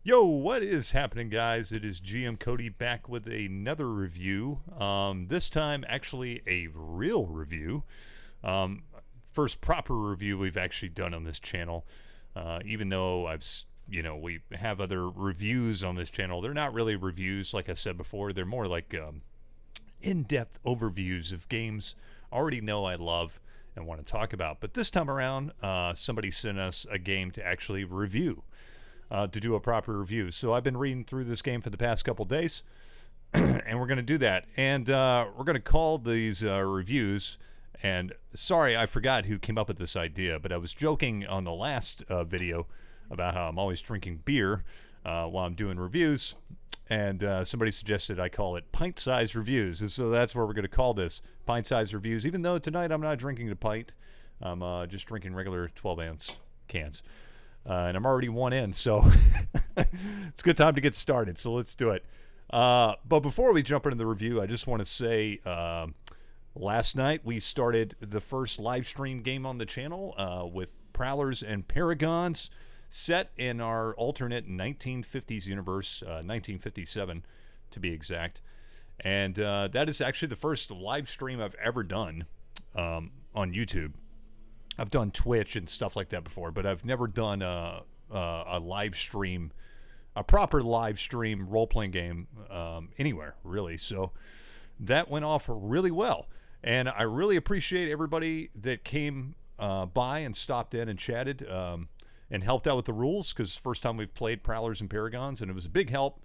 Yo, what is happening, guys? It is GM Cody back with another review. This time, actually, a real review. Um, First proper review we've actually done on this channel. Even though we have other reviews on this channel, they're not really reviews, like I said before. They're more like in-depth overviews of games I already know I love and want to talk about. But this time around, somebody sent us a game to actually review. To do a proper review. So I've been reading through this game for the past couple days, and we're going to do that. And we're going to call these reviews. And sorry, I forgot who came up with this idea, but I was joking on the last video about how I'm always drinking beer while I'm doing reviews. And somebody suggested I call it pint-sized reviews. And so that's what we're going to call this, pint-sized reviews. Even though tonight I'm not drinking a pint. I'm just drinking regular 12-ounce cans. And I'm already one in, so it's a good time to get started. So let's do it. But before we jump into the review, I just want to say last night we started the first live stream game on the channel with Prowlers and Paragons, set in our alternate 1950s universe, 1957 to be exact. And that is actually the first live stream I've ever done on YouTube. I've done Twitch and stuff like that before, but I've never done a live stream, a proper live stream role-playing game anywhere, really. So that went off really well. And I really appreciate everybody that came by and stopped in and chatted and helped out with the rules, because first time we've played Prowlers and Paragons, and it was a big help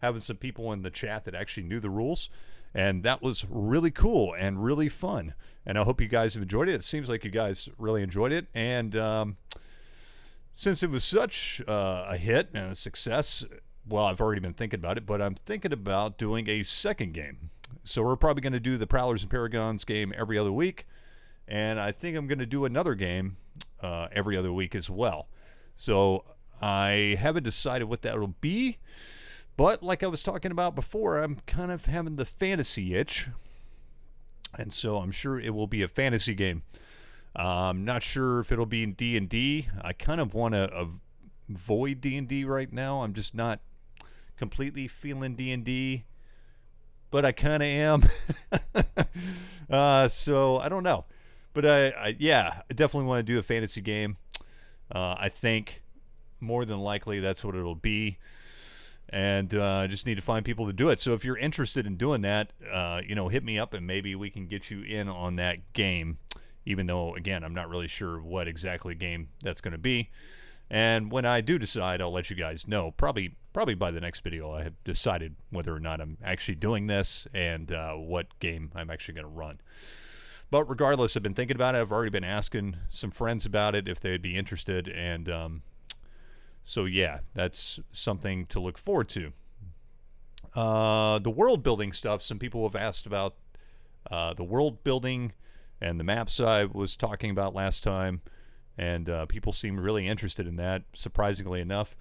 having some people in the chat that actually knew the rules. And that was really cool and really fun. And I hope you guys have enjoyed it. It seems like you guys really enjoyed it. And since it was such a hit and a success, well, I've already been thinking about it, but I'm thinking about doing a second game. So we're probably going to do the Prowlers and Paragons game every other week. And I think I'm going to do another game every other week as well. So I haven't decided what that will be. But like I was talking about before, I'm kind of having the fantasy itch. And so I'm sure it will be a fantasy game. I'm not sure if it'll be in D&D. I kind of want to avoid D&D right now. I'm just not completely feeling D&D. But I kind of am. So I don't know. But I definitely want to do a fantasy game. I think more than likely that's what it'll be. And I just need to find people to do it. So if you're interested in doing that, hit me up and maybe we can get you in on that game. Even though, again, I'm not really sure what exactly game that's going to be. And when I do decide, I'll let you guys know. Probably by the next video, I have decided whether or not I'm actually doing this and what game I'm actually going to run. But regardless, I've been thinking about it. I've already been asking some friends about it if they'd be interested. And so, yeah, that's something to look forward to. The world building stuff, some people have asked about the world building and the maps I was talking about last time. And people seem really interested in that, surprisingly enough.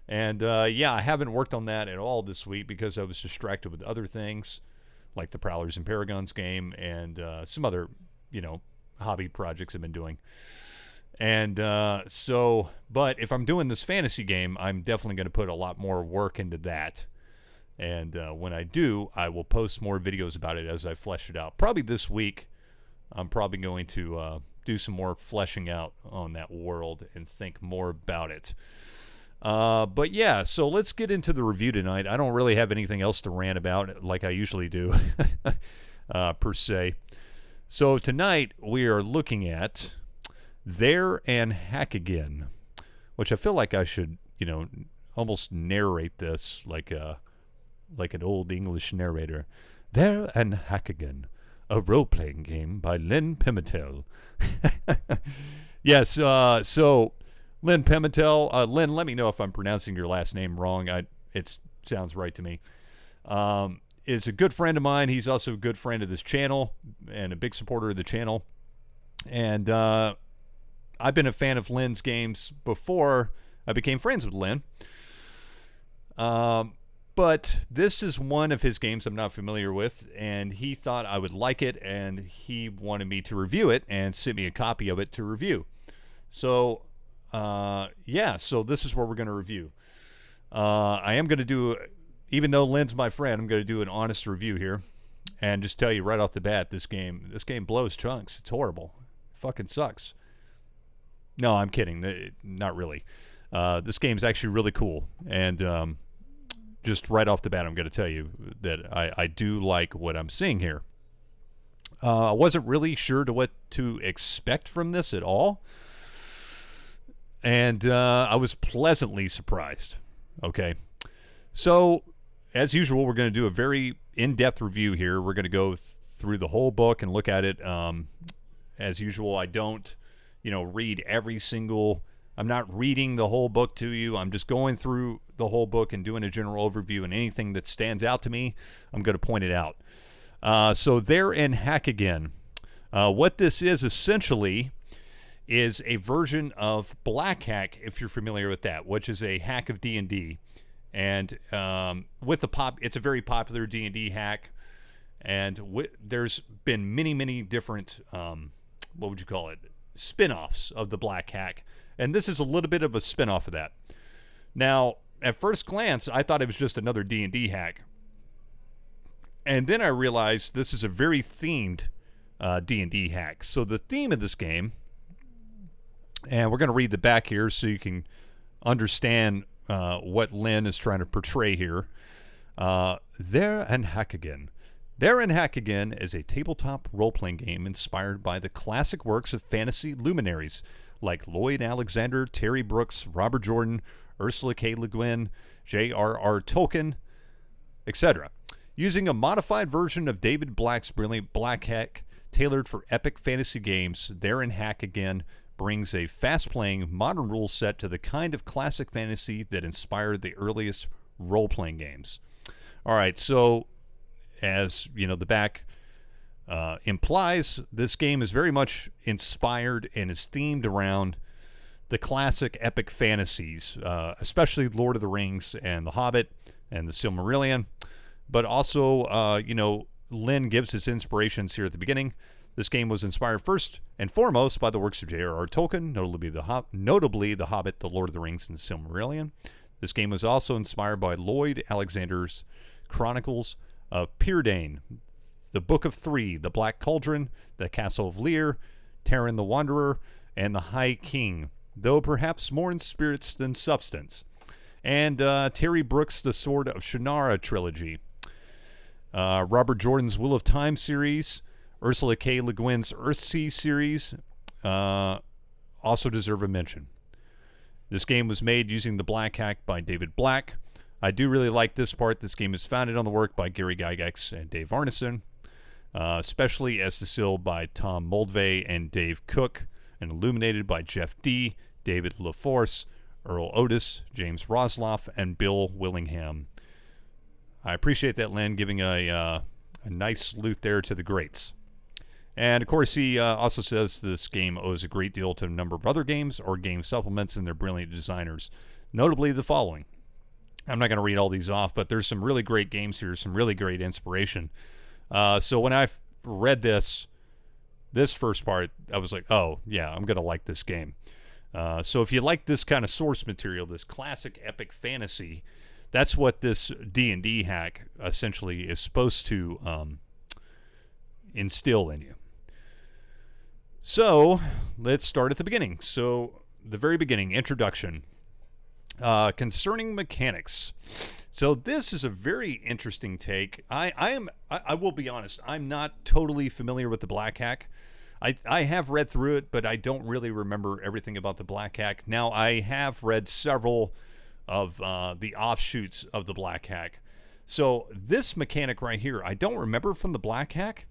And, I haven't worked on that at all this week because I was distracted with other things, like the Prowlers and Paragons game and some other, hobby projects I've been doing. And but if I'm doing this fantasy game, I'm definitely going to put a lot more work into that. And when I do, I will post more videos about it as I flesh it out. Probably this week, I'm probably going to do some more fleshing out on that world and think more about it. But yeah, so let's get into the review tonight. I don't really have anything else to rant about like I usually do, per se. So tonight we are looking at There and Hack Again, which I feel like I should, almost narrate this like an old English narrator. There and Hack Again, a role-playing game by Len Pimentel. Yes, so Len Pimentel, Len, let me know if I'm pronouncing your last name wrong. It sounds right to me. Is a good friend of mine. He's also a good friend of this channel and a big supporter of the channel. And I've been a fan of Len's games before I became friends with Len. But this is one of his games I'm not familiar with, and he thought I would like it, and he wanted me to review it and sent me a copy of it to review. So, so this is what we're going to review. I am going to do, even though Lynn's my friend, I'm going to do an honest review here, and just tell you right off the bat, this game blows chunks. It's horrible. It fucking sucks. No, I'm kidding. Not really. This game's actually really cool, and just right off the bat, I'm going to tell you that I do like what I'm seeing here. I wasn't really sure to what to expect from this at all, and I was pleasantly surprised. Okay, so as usual, we're going to do a very in-depth review here. We're going to go through the whole book and look at it. As usual, I don't, read every single. I'm not reading the whole book to you. I'm just going through the whole book and doing a general overview, and anything that stands out to me, I'm going to point it out. So There in Hack Again. What this is essentially is a version of Black Hack, if you're familiar with that, which is a hack of D&D. And it's a very popular D&D hack, and there's been many different, what would you call it, spin-offs of the Black Hack. And this is a little bit of a spin-off of that. Now, at first glance, I thought it was just another D&D hack. And then I realized this is a very themed D&D hack. So the theme of this game, and we're going to read the back here so you can understand what Lynn is trying to portray here. There in Hack Again. There in Hack Again is a tabletop role-playing game inspired by the classic works of fantasy luminaries like Lloyd Alexander, Terry Brooks, Robert Jordan, Ursula K. Le Guin, J.R.R. Tolkien, etc. Using a modified version of David Black's brilliant Black Hack tailored for epic fantasy games, There in Hack Again brings a fast-playing, modern rule set to the kind of classic fantasy that inspired the earliest role-playing games. All right, so as the back implies, this game is very much inspired and is themed around the classic epic fantasies, especially Lord of the Rings and The Hobbit and the Silmarillion. But also, Lynn gives his inspirations here at the beginning. This game was inspired first and foremost by the works of J.R.R. Tolkien, notably The Hobbit, The Lord of the Rings, and The Silmarillion. This game was also inspired by Lloyd Alexander's Chronicles of Peerdane, The Book of Three, The Black Cauldron, The Castle of Lear, Taran the Wanderer, and The High King, though perhaps more in spirits than substance. And Terry Brooks' The Sword of Shannara trilogy. Robert Jordan's Wheel of Time series, Ursula K. Le Guin's Earthsea series also deserve a mention. This game was made using the Black Hack by David Black. I do really like this part. This game is founded on the work by Gary Gygax and Dave Arneson, especially as distilled by Tom Moldvay and Dave Cook, and illuminated by Jeff D., David LaForce, Earl Otis, James Rosloff, and Bill Willingham. I appreciate that, Lynn, giving a nice salute there to the greats. And, of course, he also says this game owes a great deal to a number of other games or game supplements and their brilliant designers, notably the following. I'm not going to read all these off, but there's some really great games here, some really great inspiration. So when I read this first part, I was like, oh, yeah, I'm going to like this game. So if you like this kind of source material, this classic epic fantasy, that's what this D&D hack essentially is supposed to instill in you. So let's start at the beginning. So the very beginning, introduction. Concerning mechanics. So this is a very interesting take. I will be honest, I'm not totally familiar with the Black Hack. I have read through it, but I don't really remember everything about the Black Hack. Now, I have read several of the offshoots of the Black Hack. So this mechanic right here, I don't remember from the Black Hack.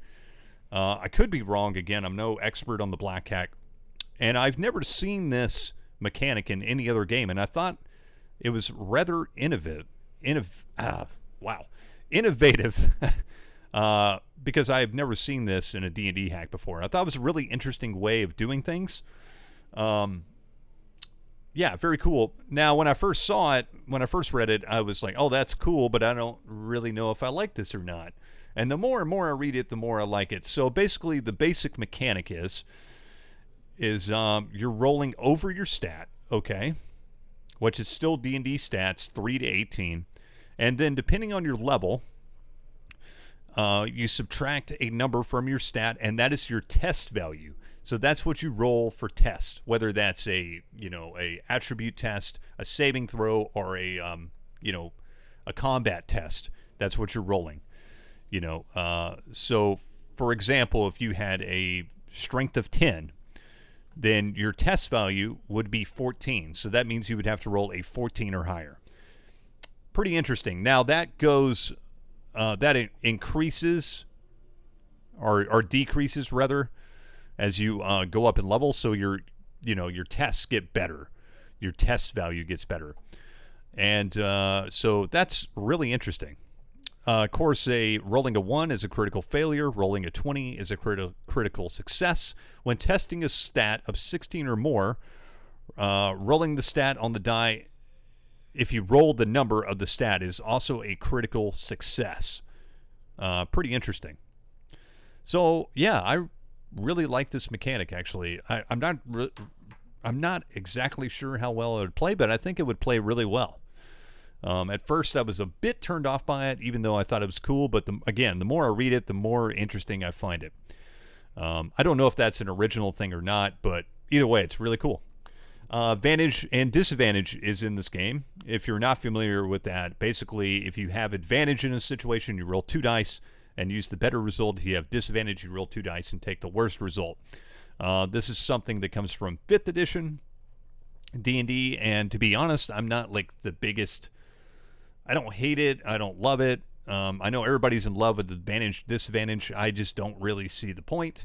I could be wrong. Again, I'm no expert on the Black Hack. And I've never seen this mechanic in any other game. And I thought it was rather innovative. Innovative. Because I've never seen this in a D&D hack before. I thought it was a really interesting way of doing things. Yeah, very cool. Now, when I first saw it, when I first read it, I was like, oh, that's cool, but I don't really know if I like this or not. And the more and more I read it, the more I like it. So basically, the basic mechanic is you're rolling over your stat, okay? which is still D&D stats, 3 to 18. And then depending on your level, you subtract a number from your stat, and that is your test value. So that's what you roll for test, whether that's a attribute test, a saving throw, or a combat test. That's what you're rolling. So for example, if you had a strength of 10, then your test value would be 14. So that means you would have to roll a 14 or higher. Pretty interesting. Now that goes, that increases or decreases rather as you go up in level. So your tests get better. Your test value gets better. And so that's really interesting. Of course, rolling a 1 is a critical failure. Rolling a 20 is a critical success. When testing a stat of 16 or more, rolling the stat on the die, if you roll the number of the stat, is also a critical success. Pretty interesting. So, yeah, I really like this mechanic, actually. I'm not exactly sure how well it would play, but I think it would play really well. At first, I was a bit turned off by it, even though I thought it was cool. But the more I read it, the more interesting I find it. I don't know if that's an original thing or not, but either way, it's really cool. Advantage and disadvantage is in this game. If you're not familiar with that, basically, if you have advantage in a situation, you roll 2 dice and use the better result. If you have disadvantage, you roll 2 dice and take the worst result. This is something that comes from 5th edition D&D, and to be honest, I'm not like the biggest... I don't hate it. I don't love it. I know everybody's in love with the advantage, disadvantage. I just don't really see the point.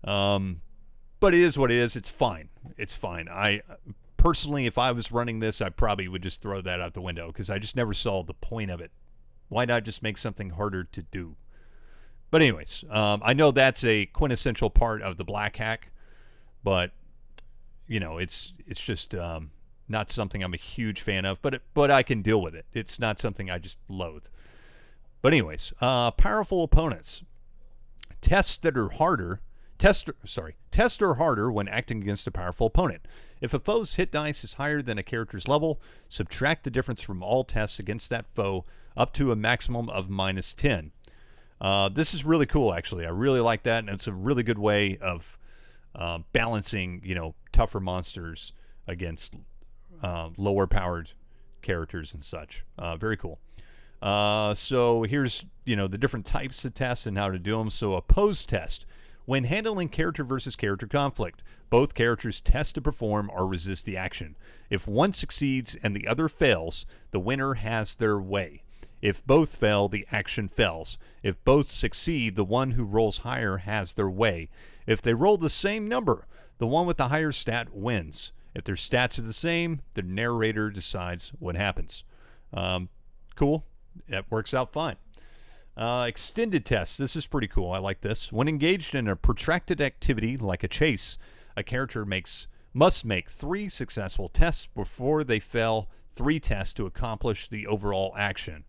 But it is what it is. It's fine. It's fine. I personally, if I was running this, I probably would just throw that out the window because I just never saw the point of it. Why not just make something harder to do? But anyways, I know that's a quintessential part of the Black Hack, but it's just not something I'm a huge fan of, but I can deal with it. It's not something I just loathe. But anyways, powerful opponents. Tests are harder when acting against a powerful opponent. If a foe's hit dice is higher than a character's level, subtract the difference from all tests against that foe up to a maximum of -10. This is really cool, actually. I really like that, and it's a really good way of balancing, tougher monsters against lower powered characters and such. Very cool. So here's the different types of tests and how to do them. So a pose test. When handling character versus character conflict, both characters test to perform or resist the action. If one succeeds and the other fails, the winner has their way. If both fail, the action fails. If both succeed, the one who rolls higher has their way. If they roll the same number, the one with the higher stat wins. If their stats are the same, the narrator decides what happens. Cool. That works out fine. Extended tests. This is pretty cool. I like this. When engaged in a protracted activity like a chase, a character must make 3 successful tests before they fail 3 tests to accomplish the overall action.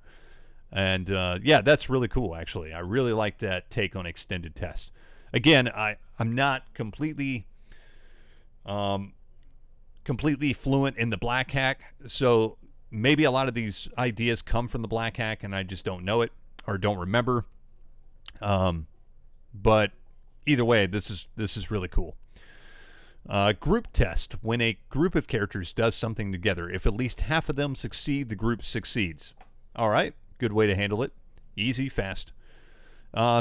And yeah, that's really cool, actually. I really like that take on extended tests. Again, I'm not completely fluent in the Black Hack, so maybe a lot of these ideas come from the Black Hack and I just don't know it or don't remember. But either way, this is really cool. Group test. When a group of characters does something together, if at least half of them succeed, the group succeeds. All right, good way to handle it. Easy, fast.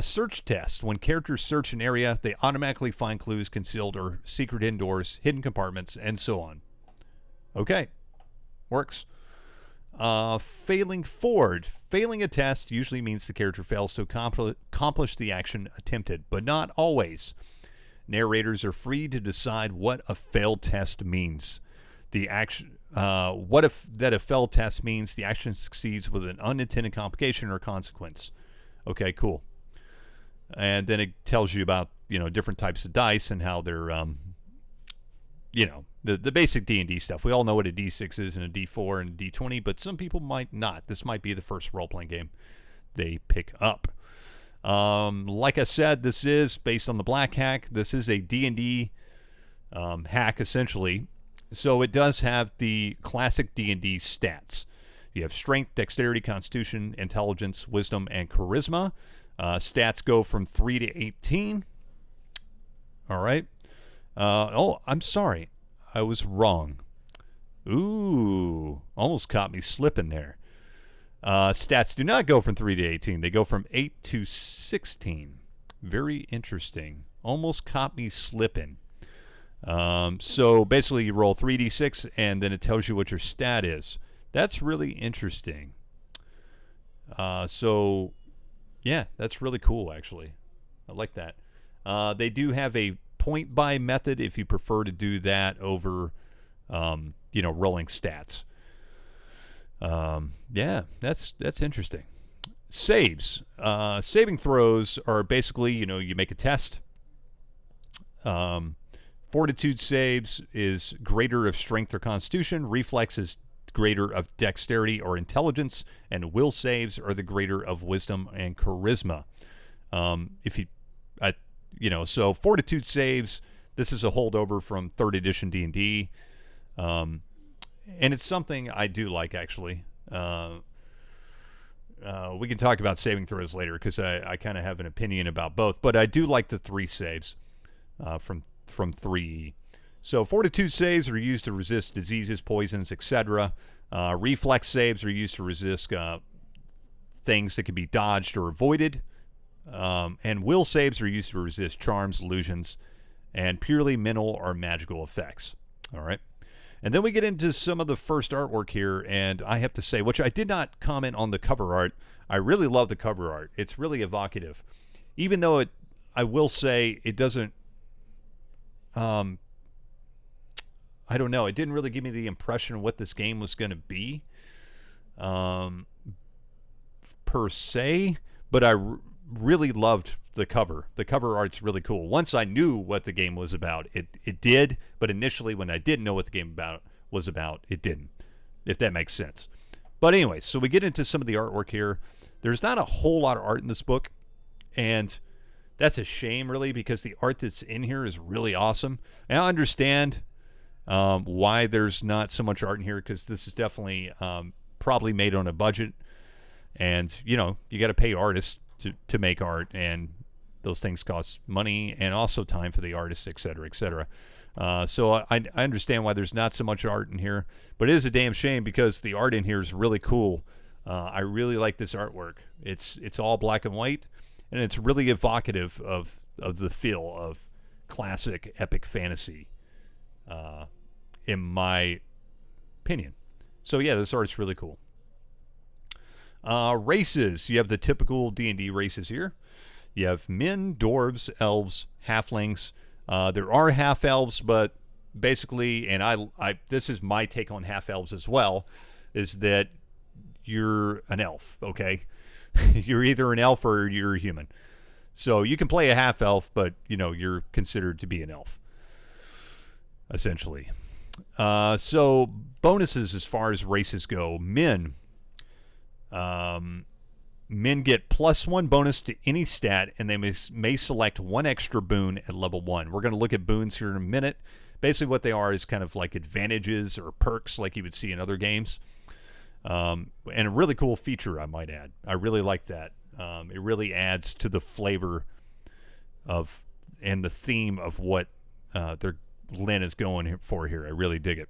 Search test. When characters search an area, they automatically find clues concealed or secret indoors, hidden compartments, and so on. Okay, works. Failing forward. Failing a test usually means the character fails to accomplish the action attempted, but not always. Narrators are free to decide what a failed test means. The action, what if that a failed test means the action succeeds with an unintended complication or consequence. Okay, cool. And then it tells you about different types of dice and how they're the basic D&D stuff. We all know what a D6 is and a D4 and a D20, but some people might not. This might be the first role-playing game they pick up. Like I said, this is based on the Black Hack. This is a D&D hack, essentially. So it does have the classic D&D stats. You have strength, dexterity, constitution, intelligence, wisdom, and charisma. Stats go from 3 to 18. All right. Oh, I'm sorry. I was wrong. Ooh, almost caught me slipping there. Stats do not go from 3 to 18. They go from 8 to 16. Very interesting. Almost caught me slipping. So basically you roll 3d6 and then it tells you what your stat is. That's really interesting. So yeah, that's really cool actually. I like that. They do have a point buy method if you prefer to do that over rolling stats. Yeah, that's interesting. Saves. Saving throws are basically, you make a test. Fortitude saves is greater of strength or constitution. Reflex is greater of dexterity or intelligence. And will saves are the greater of wisdom and charisma. So fortitude saves, this is a holdover from 3rd edition D&D. And it's something I do like, actually. We can talk about saving throws later because I kind of have an opinion about both. But I do like the 3 saves from 3E. So fortitude saves are used to resist diseases, poisons, etc. Reflex saves are used to resist things that can be dodged or avoided. And will saves are used to resist charms, illusions, and purely mental or magical effects. All right. And then we get into some of the first artwork here, and I have to say, which I did not comment on the cover art, I really love the cover art. It's really evocative. Even though I will say it doesn't, I don't know, it didn't really give me the impression of what this game was going to be, per se, but I really loved the cover. The cover art's really cool. Once I knew what the game was about, it did, but initially when I didn't know what the game was about, it didn't, if that makes sense. But anyway, so we get into some of the artwork here. There's not a whole lot of art in this book, and that's a shame, really, because the art that's in here is really awesome. And I understand why there's not so much art in here, because this is definitely probably made on a budget, and, you got to pay artists to make art, and those things cost money and also time for the artists, et cetera, et cetera. So I understand why there's not so much art in here, but it is a damn shame because the art in here is really cool. I really like this artwork. It's all black and white, and it's really evocative of the feel of classic epic fantasy, in my opinion. So yeah, this art's really cool. Races. You have the typical D&D races here. You have men, dwarves, elves, halflings. There are half-elves, but basically, and I this is my take on half-elves as well, is that you're an elf, okay? You're either an elf or you're a human. So you can play a half-elf, but, you're considered to be an elf, essentially. So bonuses as far as races go. Men get +1 bonus to any stat, and they may select 1 extra boon at level 1. We're going to look at boons here in a minute. Basically what they are is kind of like advantages or perks like you would see in other games. And a really cool feature, I might add. I really like that. It really adds to the flavor of and the theme of what Lynn is going for here. I really dig it.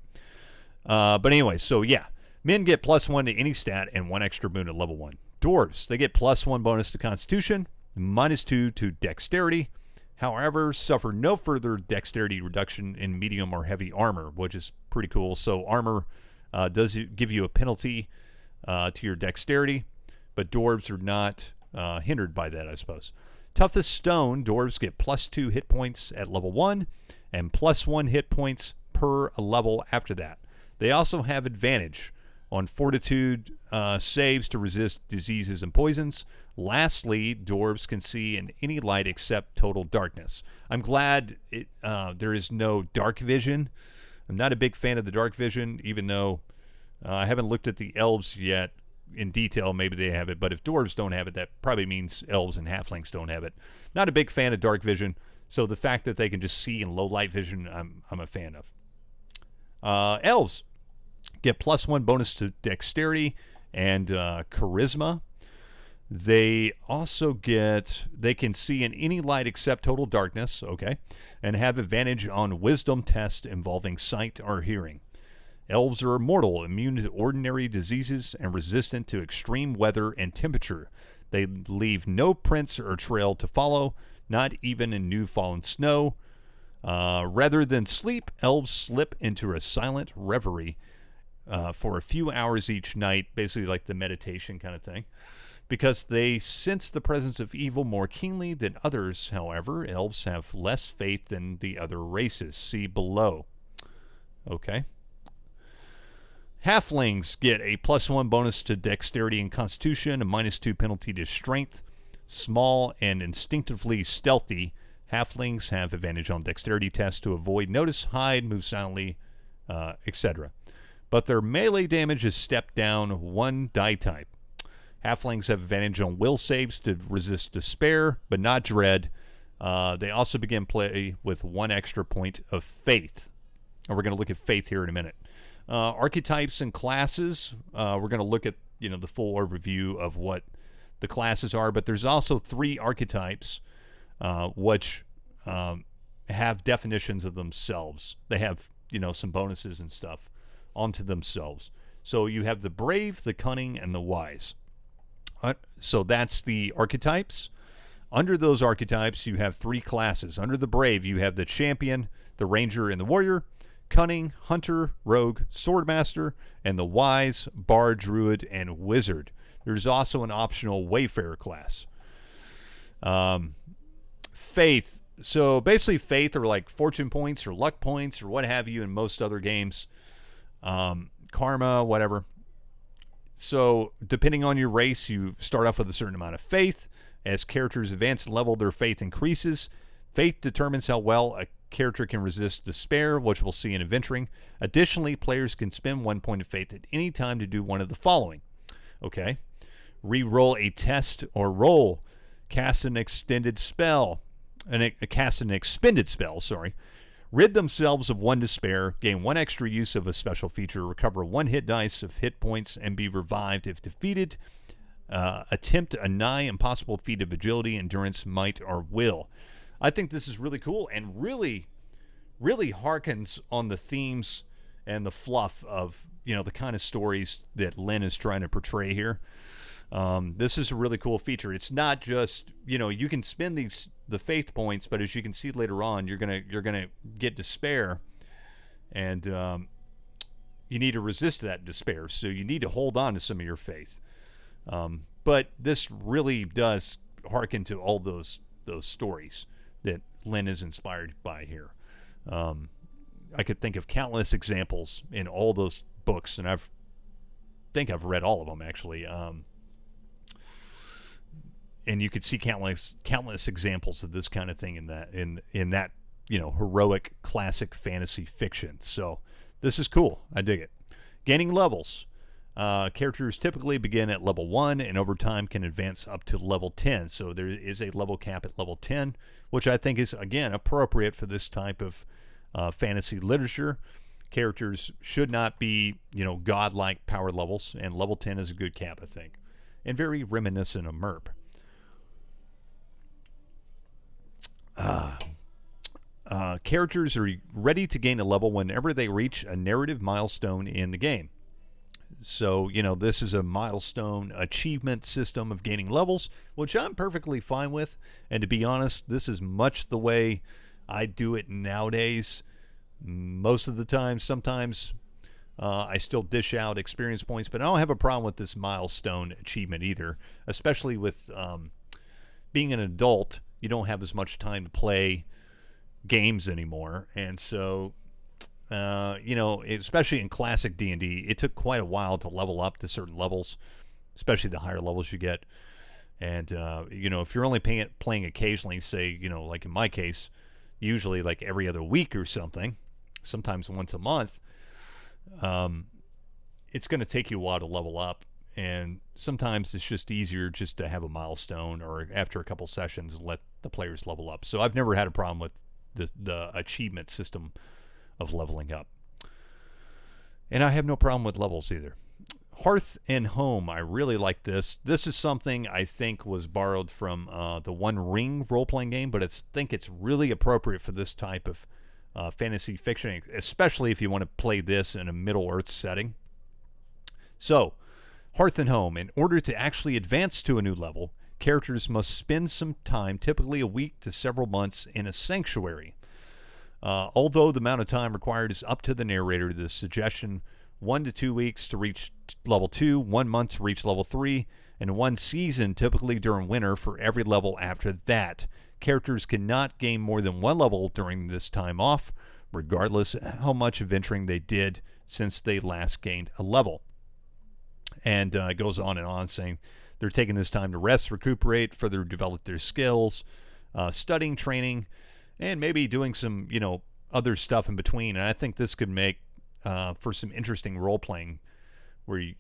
But anyway, so yeah. Men get +1 to any stat and 1 extra boon at level 1. Dwarves, they get +1 bonus to Constitution, -2 to Dexterity. However, suffer no further Dexterity reduction in medium or heavy armor, which is pretty cool. So armor does give you a penalty to your Dexterity, but dwarves are not hindered by that, I suppose. Toughest Stone, dwarves get +2 hit points at level 1 and +1 hit points per level after that. They also have advantage on fortitude saves to resist diseases and poisons. Lastly, dwarves can see in any light except total darkness. I'm glad there is no dark vision. I'm not a big fan of the dark vision, even though I haven't looked at the elves yet in detail. Maybe they have it, but if dwarves don't have it, that probably means elves and halflings don't have it. Not a big fan of dark vision, so the fact that they can just see in low light vision, I'm a fan of. Elves get +1 bonus to dexterity and charisma. They also they can see in any light except total darkness, okay, and have advantage on wisdom tests involving sight or hearing. Elves are immortal, immune to ordinary diseases, and resistant to extreme weather and temperature. They leave no prints or trail to follow, not even in new fallen snow. Rather than sleep, elves slip into a silent reverie for a few hours each night, basically like the meditation kind of thing. Because they sense the presence of evil more keenly than others, however, elves have less faith than the other races. See below. Okay. Halflings get a +1 bonus to dexterity and constitution, a -2 penalty to strength. Small and instinctively stealthy, halflings have advantage on dexterity tests to avoid notice, hide, move silently, etc. But their melee damage is stepped down 1 die type. Halflings have advantage on will saves to resist despair, but not dread. They also begin play with 1 extra point of faith. And we're going to look at faith here in a minute. Archetypes and classes. We're going to look at the full overview of what the classes are, but there's also 3 archetypes which have definitions of themselves. They have some bonuses and stuff onto themselves. So you have the brave, the cunning, and the wise. So that's the archetypes. Under those archetypes, you have 3 classes. Under the brave, you have the champion, the ranger, and the warrior. Cunning, hunter, rogue, swordmaster, and the wise, bard, druid, and wizard. There's also an optional wayfarer class. Faith. So basically faith are like fortune points or luck points or what have you in most other games. Karma, whatever. So depending on your race, you start off with a certain amount of faith. As characters advance in level, their faith increases. Faith determines how well a character can resist despair, which we'll see in adventuring. Additionally, players can spend 1 point of faith at any time to do one of the following. Okay. Re-roll a test or roll. Cast an extended spell. Cast an expended spell, sorry. Rid themselves of 1 despair, gain 1 extra use of a special feature, recover 1 hit dice of hit points, and be revived if defeated. Attempt a nigh impossible feat of agility, endurance, might, or will. I think this is really cool and really, really harkens on the themes and the fluff of the kind of stories that Lynn is trying to portray here. This is a really cool feature. It's not just you can spend the faith points, but as you can see later on, you're gonna get despair, and you need to resist that despair. So you need to hold on to some of your faith. But this really does harken to all those stories that Lynn is inspired by here. I could think of countless examples in all those books, and I think I've read all of them actually. And you could see countless examples of this kind of thing in that heroic classic fantasy fiction. So this is cool. I dig it. Gaining levels. Characters typically begin at level 1 and over time can advance up to level 10. So there is a level cap at level 10, which I think is, again, appropriate for this type of fantasy literature. Characters should not be, godlike power levels, and level 10 is a good cap, I think, and very reminiscent of MERP. Characters are ready to gain a level whenever they reach a narrative milestone in the game. So, this is a milestone achievement system of gaining levels, which I'm perfectly fine with. And to be honest, this is much the way I do it nowadays. Most of the time, sometimes I still dish out experience points, but I don't have a problem with this milestone achievement either, especially with being an adult. You don't have as much time to play games anymore, and so especially in classic D&D, it took quite a while to level up to certain levels, especially the higher levels you get. And if you're only playing occasionally, say like in my case, usually like every other week or something, sometimes once a month, it's going to take you a while to level up. And sometimes it's just easier just to have a milestone or after a couple sessions let the players level up. So I've never had a problem with the achievement system of leveling up. And I have no problem with levels either. Hearth and Home, I really like this. This is something I think was borrowed from the One Ring role-playing game, but I think it's really appropriate for this type of fantasy fiction, especially if you want to play this in a Middle-earth setting. So, Hearth and Home. In order to actually advance to a new level, characters must spend some time, typically a week to several months, in a sanctuary. Although the amount of time required is up to the narrator, the suggestion 1 to 2 weeks to reach level 2, 1 month to reach level 3, and 1 season, typically during winter, for every level after that. Characters cannot gain more than 1 level during this time off, regardless of how much adventuring they did since they last gained a level. And it goes on and on, saying they're taking this time to rest, recuperate, further develop their skills, studying, training, and maybe doing some, other stuff in between. And I think this could make for some interesting role playing, where you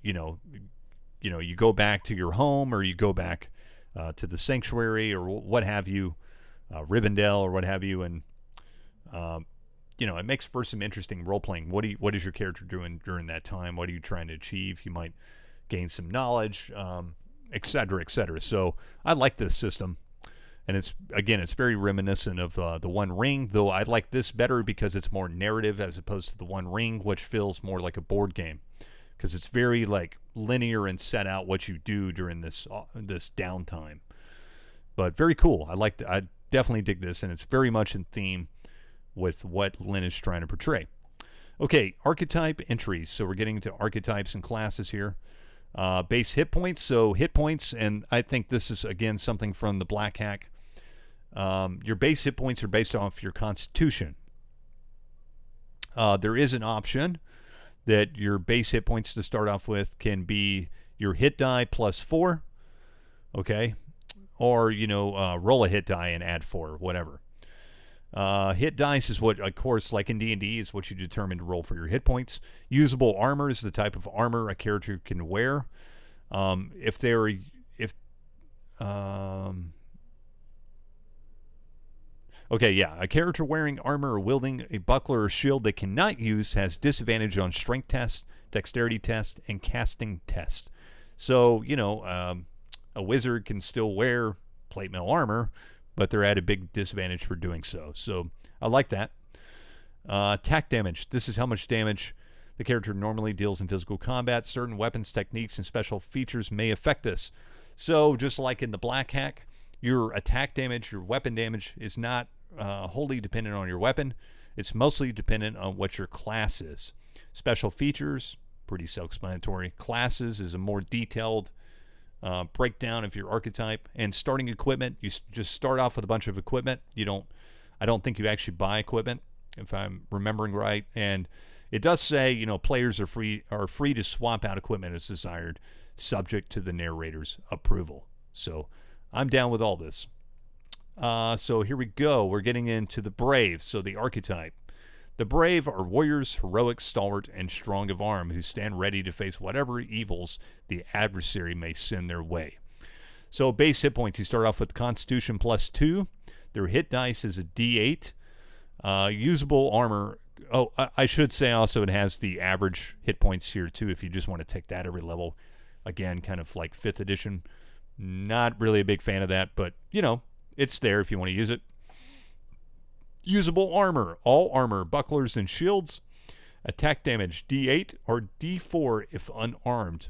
go back to your home, or you go back to the sanctuary, or what have you, Rivendell, or what have you, and it makes for some interesting role playing. What is your character doing during that time? What are you trying to achieve? You might gain some knowledge, et cetera, et cetera. So I like this system. And it's very reminiscent of the One Ring, though I like this better because it's more narrative as opposed to the One Ring, which feels more like a board game, because it's very linear and set out what you do during this downtime. But very cool. I definitely dig this, and it's very much in theme with what Lynn is trying to portray. Okay, archetype entries. So we're getting into archetypes and classes here. Base hit points. So hit points, and I think this is again something from the Black Hack. Your base hit points are based off your constitution. There is an option that your base hit points to start off with can be your hit die plus 4, okay? Or, roll a hit die and add 4, whatever. Hit dice is what, of course, like in D&D, is what you determine to roll for your hit points. Usable armor is the type of armor a character can wear. A character wearing armor or wielding a buckler or shield they cannot use has disadvantage on strength test, dexterity test, and casting test. So, a wizard can still wear plate mail armor, but they're at a big disadvantage for doing so. So I like that. Attack damage. This is how much damage the character normally deals in physical combat. Certain weapons, techniques, and special features may affect this. So just like in the Black Hack, your attack damage, your weapon damage is not wholly dependent on your weapon. It's mostly dependent on what your class is. Special features, pretty self-explanatory. Classes is a more detailed breakdown of your archetype. And starting equipment, you just start off with a bunch of equipment. I don't think you actually buy equipment, if I'm remembering right. And it does say, players are free to swap out equipment as desired, subject to the narrator's approval. So I'm down with all this. So here we go. We're getting into the Brave, so the archetype. The Brave are warriors, heroic, stalwart, and strong of arm, who stand ready to face whatever evils the adversary may send their way. So base hit points, you start off with Constitution plus 2. Their hit dice is a D8. Usable armor. Oh, I should say also it has the average hit points here too, if you just want to take that every level. Again, kind of like 5th edition. Not really a big fan of that, but, it's there if you want to use it. Usable armor. All armor, bucklers, and shields. Attack damage, D8 or D4 if unarmed.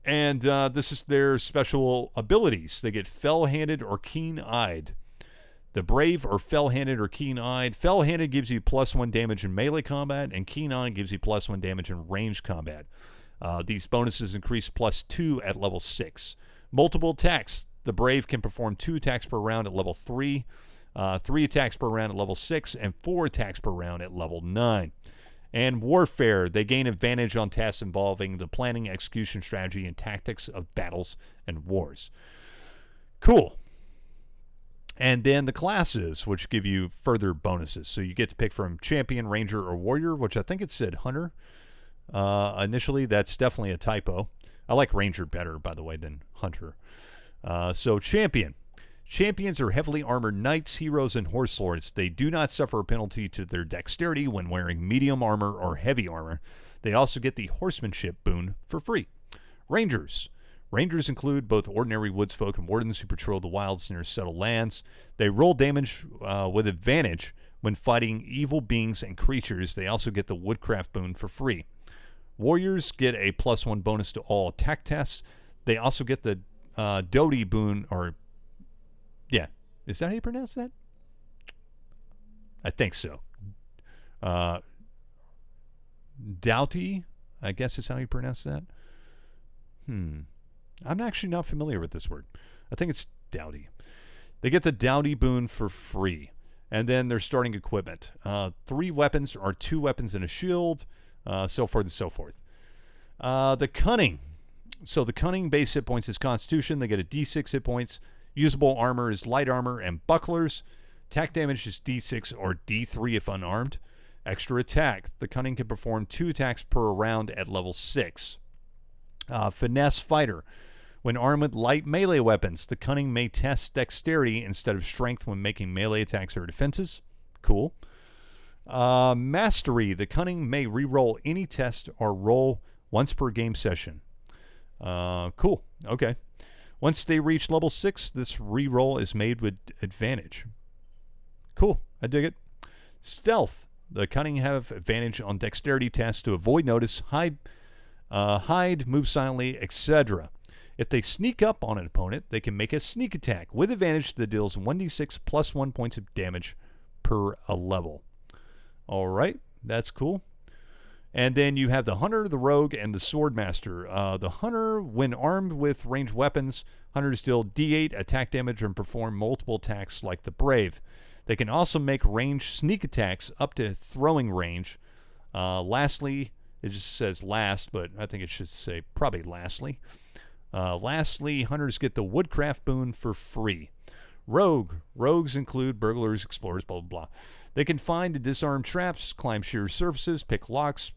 And this is their special abilities. They get fell-handed or keen-eyed. The Brave are fell-handed or keen-eyed. Fell-handed gives you +1 damage in melee combat, and keen-eyed gives you +1 damage in ranged combat. These bonuses increase +2 at level 6. Multiple attacks. The Brave can perform 2 attacks per round at level 3, 3 attacks per round at level 6, and 4 attacks per round at level 9. And Warfare. They gain advantage on tasks involving the planning, execution, strategy, and tactics of battles and wars. Cool. And then the classes, which give you further bonuses. So you get to pick from Champion, Ranger, or Warrior, which I think it said Hunter. Initially, that's definitely a typo. I like Ranger better, by the way, than Hunter. So Champion. Champions are heavily armored knights, heroes, and horse lords. They do not suffer a penalty to their dexterity when wearing medium armor or heavy armor. They also get the horsemanship boon for free. Rangers. Rangers include both ordinary woodsfolk and wardens who patrol the wilds near settled lands. They roll damage with advantage when fighting evil beings and creatures. They also get the woodcraft boon for free. Warriors get a +1 bonus to all attack tests. They also get the Doty boon, or yeah, is that how you pronounce that? I think so. Doughty, I guess is how you pronounce that. I'm actually not familiar with this word. I think it's Doughty. They get the Doughty boon for free. And then their starting equipment. 3 weapons or 2 weapons and a shield, so forth and so forth. The Cunning. So the Cunning base hit points is Constitution. They get a D6 hit points. Usable armor is light armor and bucklers. Attack damage is D6 or D3 if unarmed. Extra attack. The Cunning can perform 2 attacks per round at level 6. Finesse Fighter. When armed with light melee weapons, the Cunning may test dexterity instead of strength when making melee attacks or defenses. Cool. Mastery. The Cunning may reroll any test or roll once per game session. Cool. Okay. Once they reach level 6, this reroll is made with advantage. Cool. I dig it. Stealth. The Cunning have advantage on dexterity tests to avoid notice, hide, move silently, etc. If they sneak up on an opponent, they can make a sneak attack with advantage that deals 1d6 plus 1 points of damage per a level. All right, that's cool. And then you have the Hunter, the Rogue, and the Swordmaster. The Hunter, when armed with ranged weapons, Hunters deal d8 attack damage and perform multiple attacks like the Brave. They can also make ranged sneak attacks up to throwing range. Lastly, it just says last, but I think it should say probably lastly. Lastly, Hunters get the Woodcraft boon for free. Rogue. Rogues include burglars, explorers, blah, blah, blah. They can find and disarm traps, climb sheer surfaces, pick locks.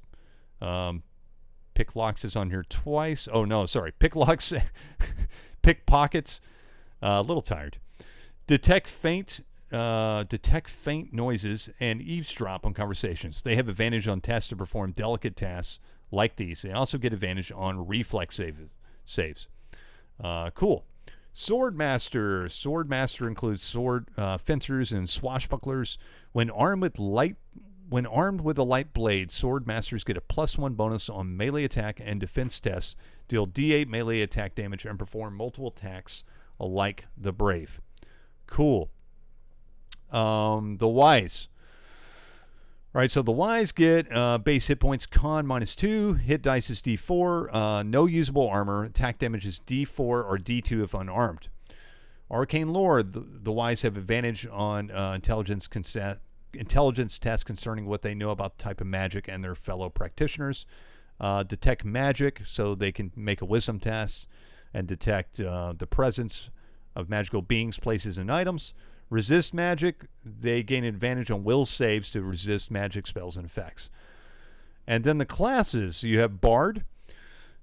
Pick locks is on here twice. Oh, no, sorry. Pick locks, pick pockets. A little tired. Detect faint noises and eavesdrop on conversations. They have advantage on tests to perform delicate tasks like these. They also get advantage on reflex saves. Cool. Swordmaster. Swordmaster includes fencers and swashbucklers. When armed with a light blade, Swordmasters get a +1 bonus on melee attack and defense tests, deal d8 melee attack damage, and perform multiple attacks like the Brave. Cool. The Wise. All right, so the Wise get base hit points con -2, hit dice is d4, no usable armor, attack damage is d4 or d2 if unarmed. Arcane Lore. The Wise have advantage on intelligence tests concerning what they know about the type of magic and their fellow practitioners. Detect magic, so they can make a wisdom test and detect the presence of magical beings, places, and items. Resist magic, they gain advantage on will saves to resist magic spells and effects. And then the classes, you have Bard.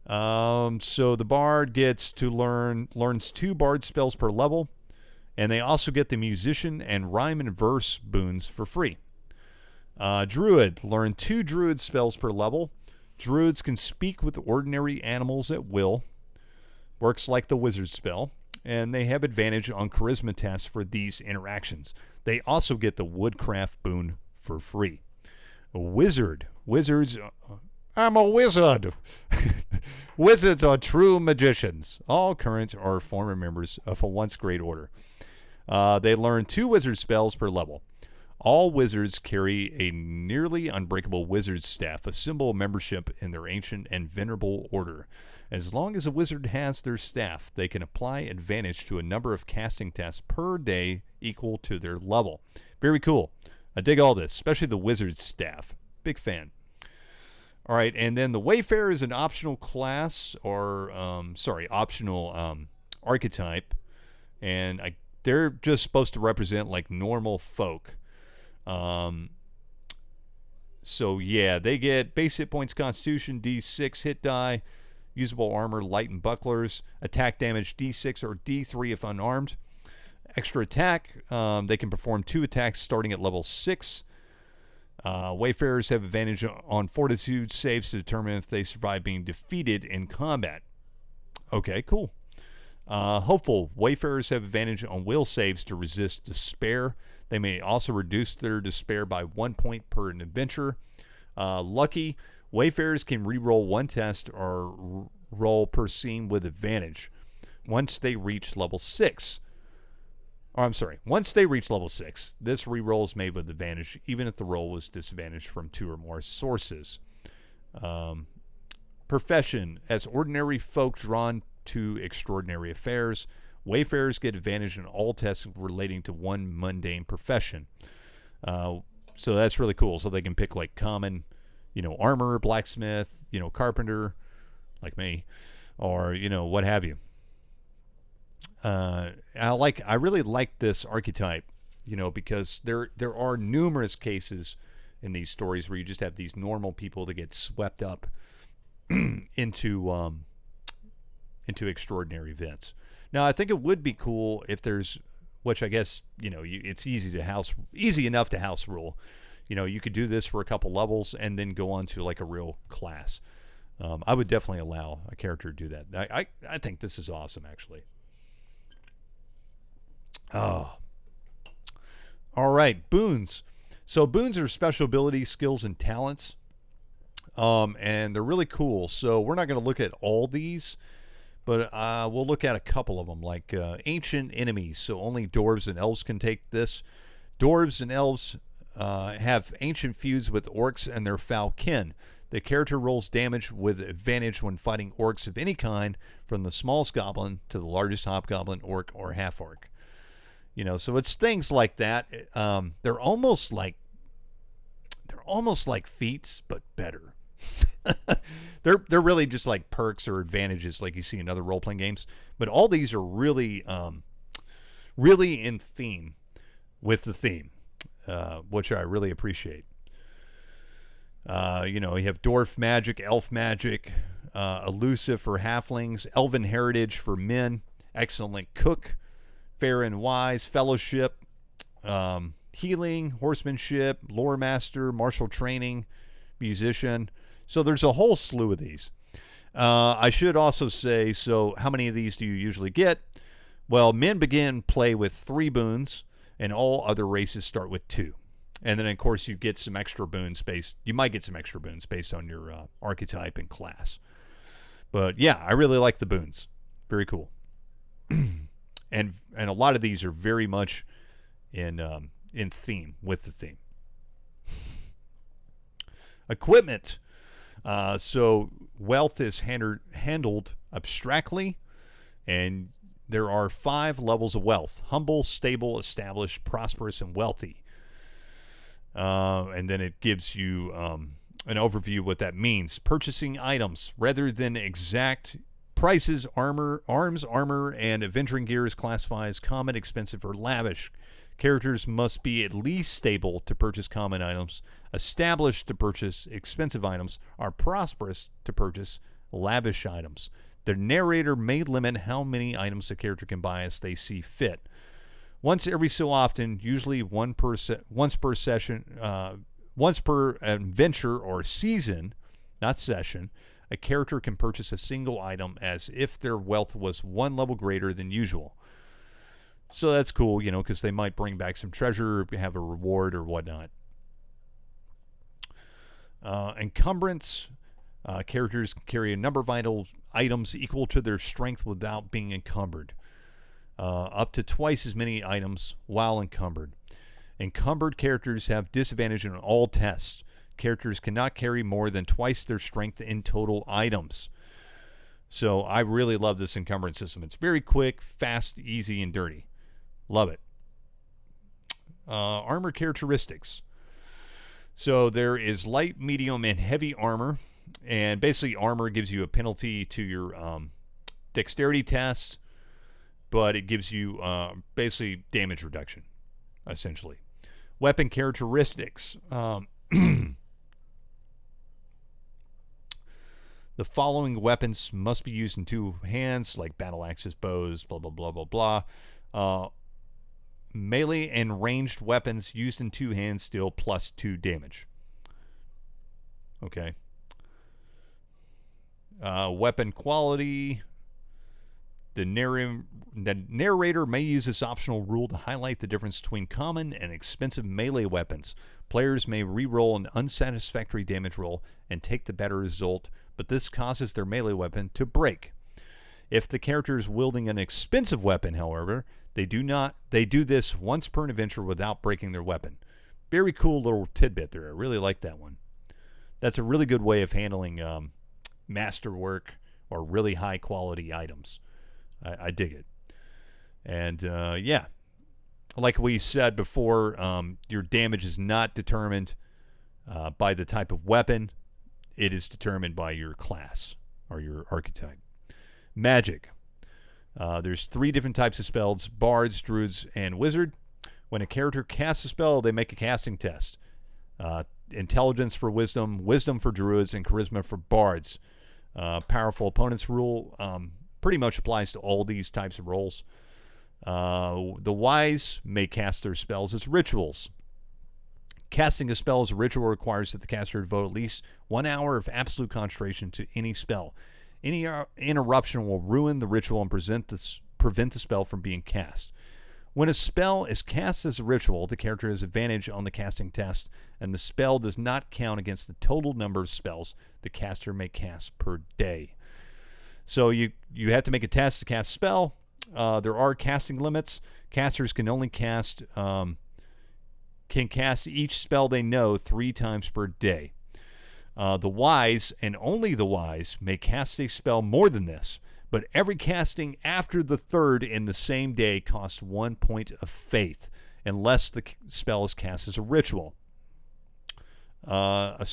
So the Bard learns 2 Bard spells per level, and they also get the Musician and Rhyme and Verse boons for free. Druid, learn 2 Druid spells per level. Druids can speak with ordinary animals at will. Works like the Wizard spell. And they have advantage on charisma tests for these interactions. They also get the Woodcraft boon for free. Wizard. Wizards. I'm a wizard. Wizards are true magicians. All current or former members of a once great order. They learn 2 wizard spells per level. All wizards carry a nearly unbreakable wizard staff, a symbol of membership in their ancient and venerable order. As long as a wizard has their staff, they can apply advantage to a number of casting tests per day equal to their level. Very cool. I dig all this, especially the wizard staff. Big fan. All right, and then the Wayfarer is an optional class, or optional archetype, and they're just supposed to represent like normal folk. So yeah, they get base hit points, Constitution, D6 hit die, usable armor, light and bucklers, attack damage D6 or D3 if unarmed, Extra attack, they can perform 2 attacks starting at level 6. Wayfarers have advantage on fortitude saves to determine if they survive being defeated in combat. Okay, cool. Hopeful, Wayfarers have advantage on will saves to resist despair. They may also reduce their despair by 1 point per adventure. Lucky, Wayfarers can re-roll 1 test or roll per scene with advantage once they reach level 6. Once they reach level 6, this re-roll is made with advantage, even if the roll was disadvantaged from 2 or more sources. Profession, as ordinary folk drawn to extraordinary affairs, Wayfarers get advantage in all tests relating to one mundane profession. So that's really cool. So they can pick like common, armor, blacksmith, carpenter, like me, or what have you. I really like this archetype, because there are numerous cases in these stories where you just have these normal people that get swept up into extraordinary events. Now, I think it would be cool if there's, which I guess it's easy enough to house rule. You could do this for a couple levels and then go on to like a real class. I would definitely allow a character to do that. I think this is awesome, actually. Oh. All right, boons. So boons are special abilities, skills, and talents. And they're really cool. So we're not going to look at all these, but we'll look at a couple of them, like ancient enemies. So only dwarves and elves can take this. Dwarves and elves have ancient feuds with orcs and their foul kin. The character rolls damage with advantage when fighting orcs of any kind, from the smallest goblin to the largest hobgoblin, orc, or half-orc. So it's things like that. They're almost like feats, but better. They're really just like perks or advantages, like you see in other role-playing games. But all these are really in theme with the theme, which I really appreciate. You have dwarf magic, elf magic, elusive for halflings, elven heritage for men, excellent cook, fair and wise, fellowship, healing, horsemanship, lore master, martial training, musician. So there's a whole slew of these. I should also say, so how many of these do you usually get? Well, men begin play with 3 boons, and all other races start with 2. And then, of course, you get some extra boons based. You might get some extra boons based on your archetype and class. But yeah, I really like the boons. Very cool. And a lot of these are very much in theme with the theme. Equipment. So wealth is handled abstractly, and there are 5 levels of wealth: humble, stable, established, prosperous, and wealthy. And then it gives you an overview of what that means. Purchasing items rather than exact prices. Arms, armor, and adventuring gear is classified as common, expensive, or lavish. Characters must be at least stable to purchase common items, established to purchase expensive items, or prosperous to purchase lavish items. The narrator may limit how many items a character can buy as they see fit. Once every so often, usually once per adventure or season, not session, a character can purchase a single item as if their wealth was 1 level greater than usual. So that's cool, because they might bring back some treasure, have a reward, or whatnot. Encumbrance. Characters can carry a number of vital items equal to their strength without being encumbered. Up to twice as many items while encumbered. Encumbered characters have disadvantage in all tests. Characters cannot carry more than twice their strength in total items. So I really love this encumbrance system. It's very quick, fast, easy, and dirty. Love it. Armor characteristics. So there is light, medium, and heavy armor. And basically armor gives you a penalty to your dexterity test, but it gives you basically damage reduction, essentially. Weapon characteristics. The following weapons must be used in 2 hands, like battle axes, bows, blah, blah, blah, blah, blah. Melee and ranged weapons used in two hands deal +2 damage. Okay. Weapon quality. The narrator may use this optional rule to highlight the difference between common and expensive melee weapons. Players may re-roll an unsatisfactory damage roll and take the better result, but this causes their melee weapon to break. If the character is wielding an expensive weapon, however, they do this once per adventure without breaking their weapon. Very cool little tidbit there. I really like that one. That's a really good way of handling masterwork or really high quality items. I dig it. And yeah, like we said before, your damage is not determined by the type of weapon. It is determined by your class or your archetype. Magic. There's 3 different types of spells: bards, druids, and wizard. When a character casts a spell, they make a casting test. Intelligence for wisdom, wisdom for druids, and charisma for bards. Powerful opponents rule pretty much applies to all these types of roles. The wise may cast their spells as rituals. Casting a spell as a ritual requires that the caster devote at least 1 hour of absolute concentration to any spell. Any interruption will ruin the ritual and prevent the spell from being cast. When a spell is cast as a ritual, the character has advantage on the casting test, and the spell does not count against the total number of spells the caster may cast per day. So you have to make a test to cast a spell. There are casting limits. Casters can only cast each spell they know 3 times per day. The wise, and only the wise, may cast a spell more than this, but every casting after the 3rd in the same day costs 1 point of faith, unless the spell is cast as a ritual. A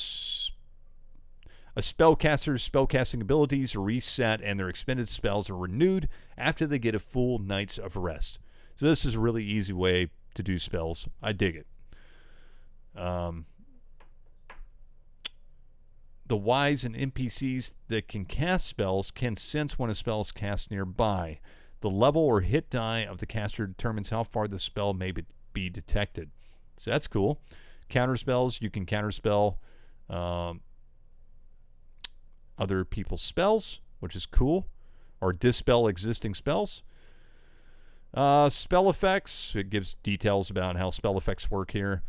spellcaster's spellcasting abilities are reset and their expended spells are renewed after they get a full night's of rest. So this is a really easy way to do spells. I dig it. The wise and NPCs that can cast spells can sense when a spell is cast nearby. The level or hit die of the caster determines how far the spell may be detected. So that's cool. Counter spells, you can counterspell other people's spells, which is cool, or dispel existing spells. Spell effects, it gives details about how spell effects work here.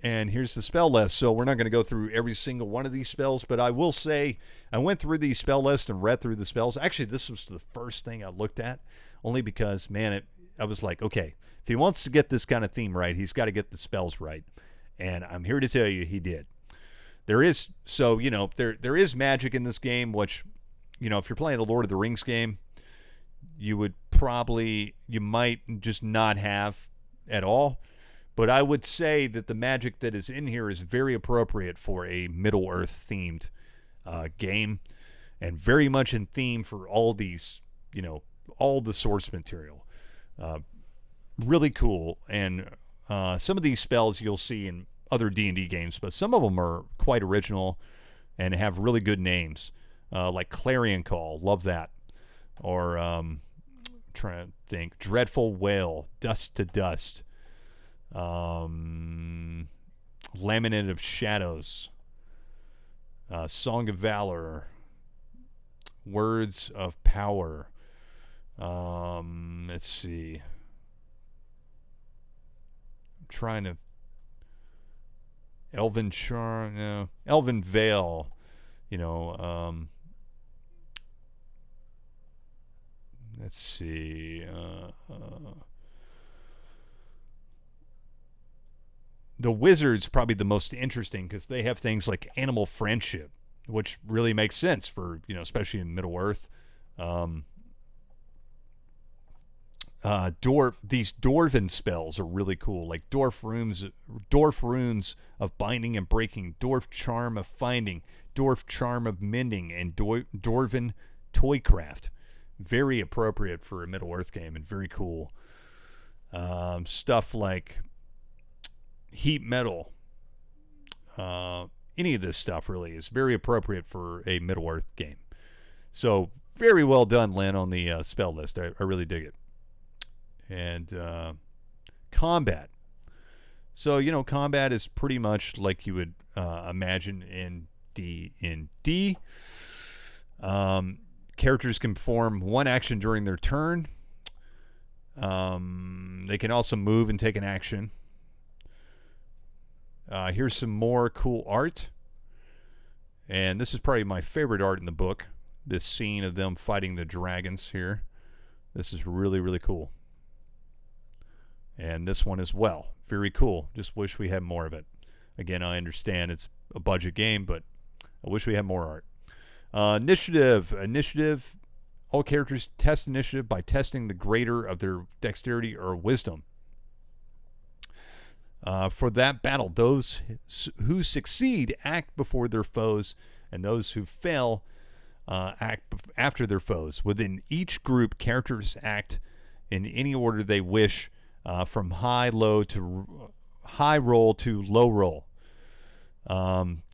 And here's the spell list. So we're not going to go through every single one of these spells, but I will say I went through the spell list and read through the spells. Actually, this was the first thing I looked at, only because, man, I was like, okay, if he wants to get this kind of theme right, he's got to get the spells right. And I'm here to tell you he did. There is magic in this game, which, if you're playing a Lord of the Rings game, you might just not have at all. But I would say that the magic that is in here is very appropriate for a Middle-earth themed game, and very much in theme for all these, all the source material. Really cool. And some of these spells you'll see in other D&D games, but some of them are quite original and have really good names, like Clarion Call. Love that. Or trying to think, Dreadful Wail, Dust to Dust. Laminate of Shadows, Song of Valor, Words of Power. Let's see. I'm trying to. Elven Charm, no. Elven Veil, let's see. The Wizard's probably the most interesting because they have things like animal friendship, which really makes sense for, especially in Middle-earth. These dwarven spells are really cool, like dwarf runes of binding and breaking, dwarf charm of finding, dwarf charm of mending, and dwarven toycraft. Very appropriate for a Middle-earth game and very cool. Stuff like heat metal, any of this stuff really is very appropriate for a Middle-earth game. So very well done, Lynn, on the spell list. I really dig it. And combat. So, combat is pretty much like you would imagine in D&D. Characters can perform one action during their turn. They can also move and take an action. Here's some more cool art. And this is probably my favorite art in the book. This scene of them fighting the dragons here. This is really, really cool. And this one as well. Very cool. Just wish we had more of it. Again, I understand it's a budget game, but I wish we had more art. Initiative. All characters test initiative by testing the greater of their dexterity or wisdom. For that battle, those who succeed act before their foes, and those who fail act after their foes. Within each group, characters act in any order they wish, from high roll to low roll.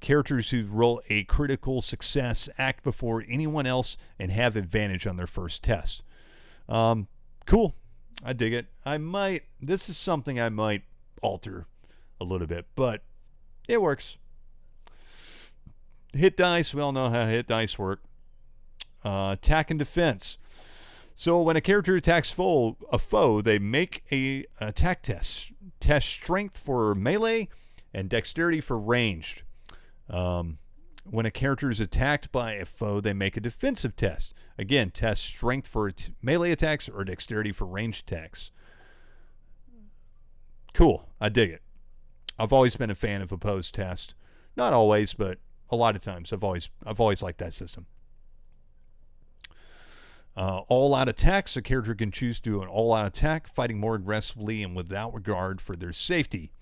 Characters who roll a critical success act before anyone else and have advantage on their first test. Cool. I dig it. This is something I might alter a little bit, but it works. Hit dice. We all know how hit dice work. Attack and defense. So when a character attacks a foe, they make a attack test. Test strength for melee and dexterity for ranged. When a character is attacked by a foe, they make a defensive test. Again, test strength for melee attacks or dexterity for ranged attacks. Cool. I dig it. I've always been a fan of opposed test. Not always, but a lot of times I've always liked that system. All-out attacks. A character can choose to do an all-out attack, fighting more aggressively and without regard for their safety.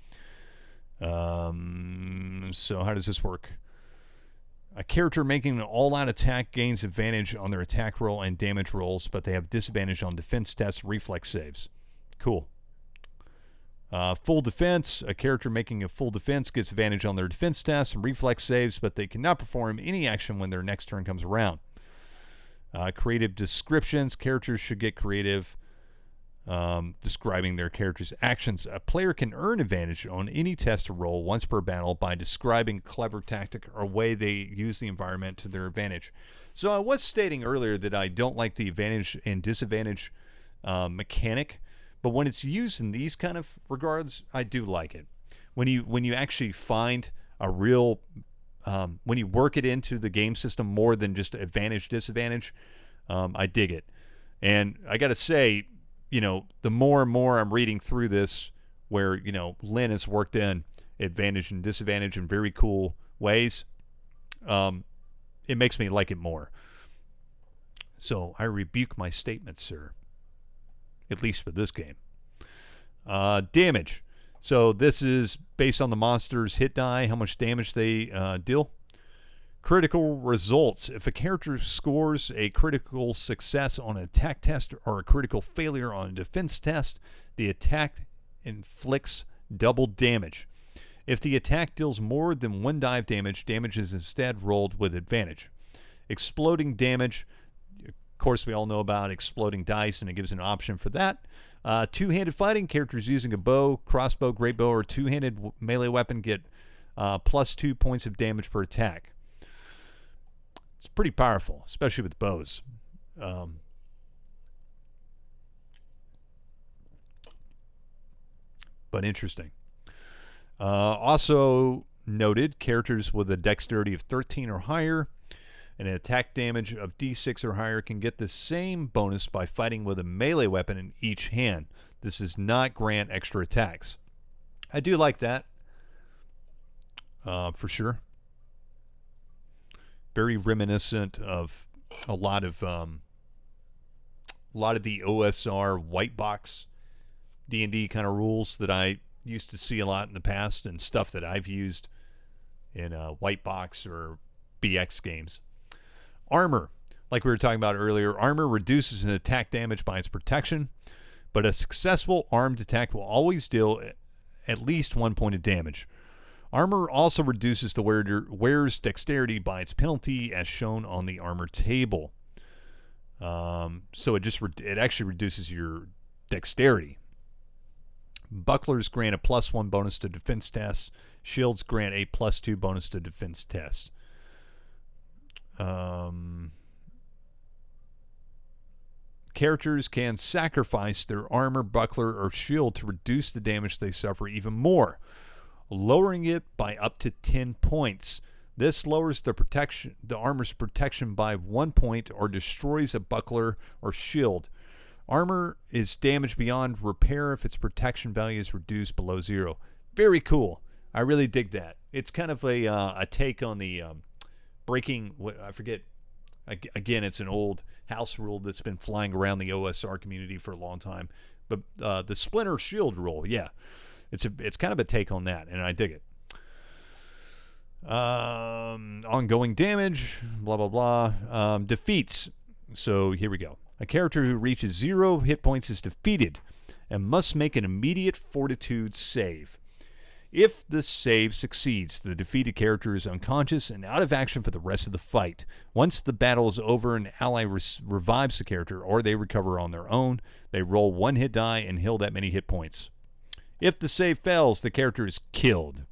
So how does this work? A character making an all-out attack gains advantage on their attack roll and damage rolls, but they have disadvantage on defense tests and reflex saves. Cool. Full defense. A character making a full defense gets advantage on their defense tests and reflex saves, but they cannot perform any action when their next turn comes around. Creative descriptions. Characters should get creative describing their character's actions. A player can earn advantage on any test or roll once per battle by describing clever tactic or way they use the environment to their advantage. So I was stating earlier that I don't like the advantage and disadvantage mechanic, but when it's used in these kind of regards, I do like it. When you actually find a real when you work it into the game system more than just advantage disadvantage, I dig it. And I got to say, the more and more I'm reading through this, where Lynn has worked in advantage and disadvantage in very cool ways, it makes me like it more. So I rebuke my statement, sir. At least for this game. Damage. So this is based on the monster's hit die, how much damage they deal. Critical results. If a character scores a critical success on an attack test or a critical failure on a defense test, the attack inflicts double damage. If the attack deals more than one die of damage, damage is instead rolled with advantage. Exploding damage. Of course, we all know about exploding dice, and it gives an option for that. Two-handed fighting. Characters using a bow, crossbow, great bow, or two-handed melee weapon get plus 2 points of damage per attack. It's pretty powerful, especially with bows. But interesting. Also noted, characters with a dexterity of 13 or higher and an attack damage of d6 or higher can get the same bonus by fighting with a melee weapon in each hand. This does not grant extra attacks. I do like that, for sure. Very reminiscent of a lot of the OSR white box D&D kind of rules that I used to see a lot in the past, and stuff that I've used in white box or BX games. Armor, like we were talking about earlier, armor reduces an attack damage by its protection, but a successful armed attack will always deal at least 1 point of damage. Armor also reduces the wearer's dexterity by its penalty, as shown on the armor table. So it actually reduces your dexterity. Bucklers grant a +1 bonus to defense tests. Shields grant a +2 bonus to defense tests. Characters can sacrifice their armor, buckler, or shield to reduce the damage they suffer even more, lowering it by up to 10 points. This lowers the armor's protection by 1 point or destroys a buckler or shield. Armor is damaged beyond repair if its protection value is reduced below 0. Very cool. I really dig that. It's kind of a take on the breaking, I forget, again, it's an old house rule that's been flying around the OSR community for a long time. But the Splinter Shield rule, yeah. It's kind of a take on that, and I dig it. Ongoing damage, blah, blah, blah. Defeats. So here we go. A character who reaches 0 hit points is defeated and must make an immediate fortitude save. If the save succeeds, the defeated character is unconscious and out of action for the rest of the fight. Once the battle is over, an ally revives the character, or they recover on their own. They roll 1 hit die and heal that many hit points. If the save fails, the character is killed.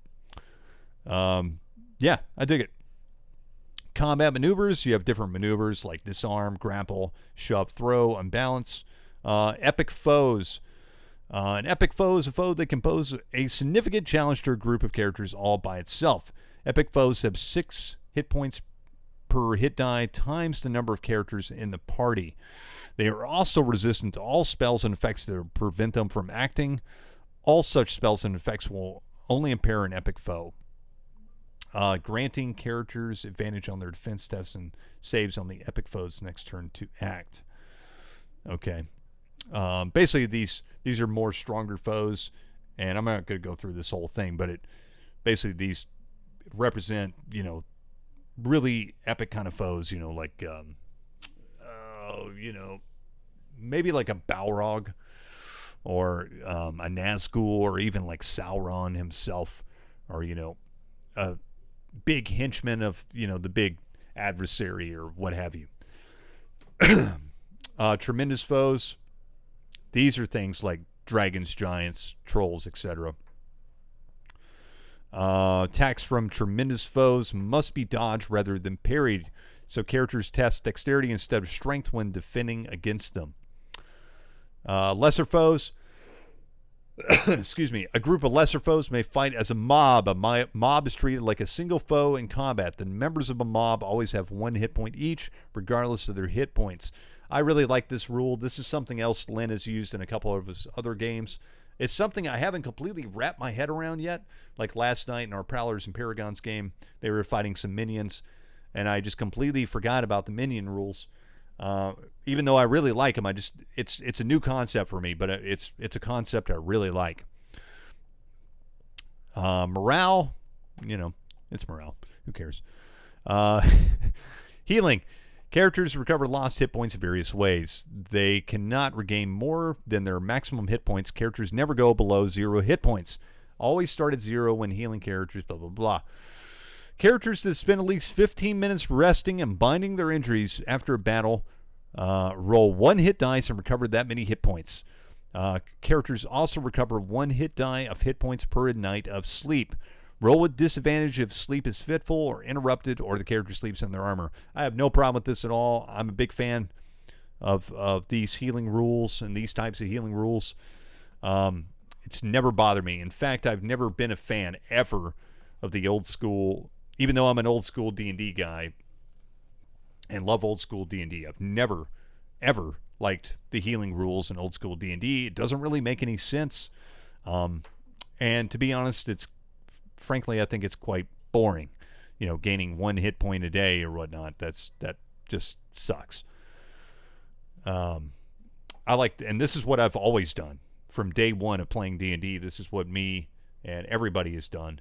Yeah, I dig it. Combat maneuvers, you have different maneuvers like disarm, grapple, shove, throw, unbalance. Epic foes. An epic foe is a foe that can pose a significant challenge to a group of characters all by itself. Epic foes have 6 hit points per hit die times the number of characters in the party. They are also resistant to all spells and effects that prevent them from acting. All such spells and effects will only impair an epic foe. Granting characters advantage on their defense tests and saves on the epic foe's next turn to act. Okay. Basically, these are more stronger foes, and I'm not going to go through this whole thing, but basically these represent, really epic kind of foes, like, maybe like a Balrog or a Nazgul, or even like Sauron himself, or, a big henchman of, the big adversary or what have you. Tremendous foes. These are things like dragons, giants, trolls, etc. Attacks from tremendous foes must be dodged rather than parried, so characters test dexterity instead of strength when defending against them. Lesser foes. Excuse me. A group of lesser foes may fight as a mob. A mob is treated like a single foe in combat. The members of a mob always have 1 hit point each, regardless of their hit points. I really like this rule. This is something else Len has used in a couple of his other games. It's something I haven't completely wrapped my head around yet. Like last night in our Prowlers and Paragons game, they were fighting some minions, and I just completely forgot about the minion rules. Even though I really like them, it's a new concept for me, but it's a concept I really like. Morale, it's morale. Who cares? Healing. Characters recover lost hit points in various ways. They cannot regain more than their maximum hit points. Characters never go below 0 hit points. Always start at 0 when healing characters, blah, blah, blah. Characters that spend at least 15 minutes resting and binding their injuries after a battle roll 1 hit dice and recover that many hit points. Characters also recover 1 hit die of hit points per night of sleep. Roll with disadvantage if sleep is fitful or interrupted or the character sleeps in their armor. I have no problem with this at all. I'm a big fan of these healing rules and these types of healing rules. It's never bothered me. In fact, I've never been a fan ever of the old school, even though I'm an old school D&D guy and love old school D&D. I've never, ever liked the healing rules in old school D&D. It doesn't really make any sense. And to be honest, frankly, I think it's quite boring. Gaining 1 hit point a day or whatnot. That just sucks. And this is what I've always done from day one of playing D&D. This is what me and everybody has done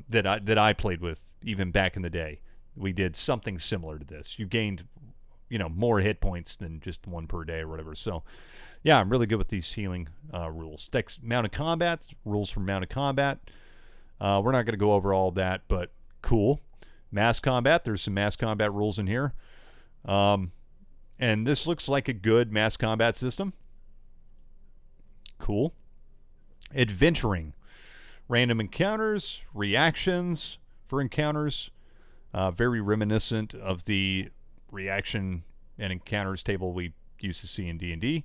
that I played with even back in the day. We did something similar to this. You gained, more hit points than just 1 per day or whatever. So, yeah, I'm really good with these healing rules. Mounted combat, rules for mounted combat. We're not going to go over all that, but cool. Mass combat, there's some mass combat rules in here. And this looks like a good mass combat system. Cool. Adventuring. Random encounters, reactions for encounters. Very reminiscent of the reaction and encounters table we used to see in D&D.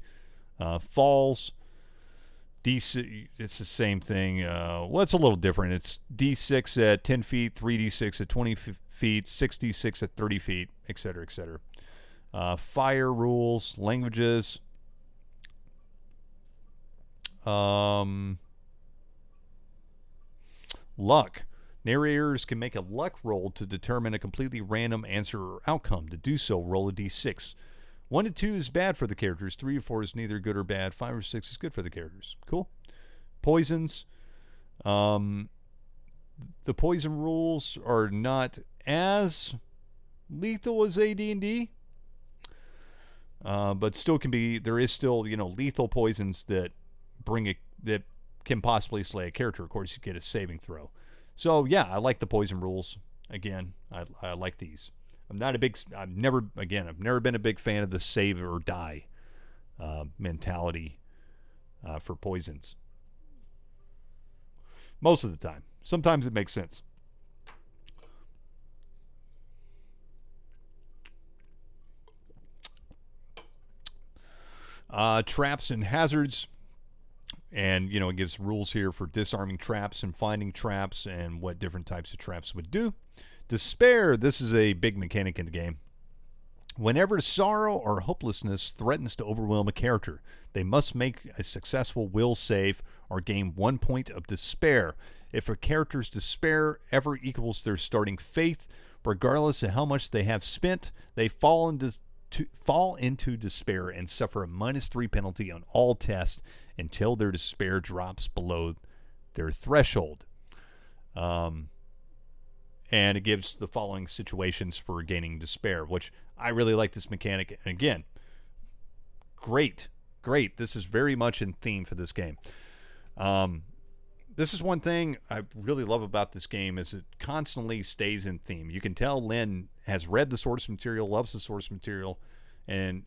Falls. D6, it's the same thing. Well, it's a little different. It's D6 at 10 feet, 3D6 at 20 feet, 6D6 at 30 feet, etc., etc. Fire rules, languages. Luck. Narrators can make a luck roll to determine a completely random answer or outcome. To do so, roll a d6. 1 to 2 is bad for the characters. 3 or 4 is neither good or bad. 5 or 6 is good for the characters. Cool. Poisons. The poison rules are not as lethal as AD&D, but still can be. There is still, lethal poisons that that can possibly slay a character. Of course, you get a saving throw. So yeah, I like the poison rules. Again, I like these. I've never been a big fan of the save or die mentality for poisons. Most of the time. Sometimes it makes sense. Traps and hazards. And, it gives rules here for disarming traps and finding traps and what different types of traps would do. Despair. This is a big mechanic in the game. Whenever sorrow or hopelessness threatens to overwhelm a character, they must make a successful will save or gain 1 point of despair. If a character's despair ever equals their starting faith, regardless of how much they have spent, they fall into despair and suffer a -3 penalty on all tests until their despair drops below their threshold. And it gives the following situations for gaining despair, which I really like this mechanic. And again, great. This is very much in theme for this game. This is one thing I really love about this game is it constantly stays in theme. You can tell Lynn has read the source material, loves the source material, and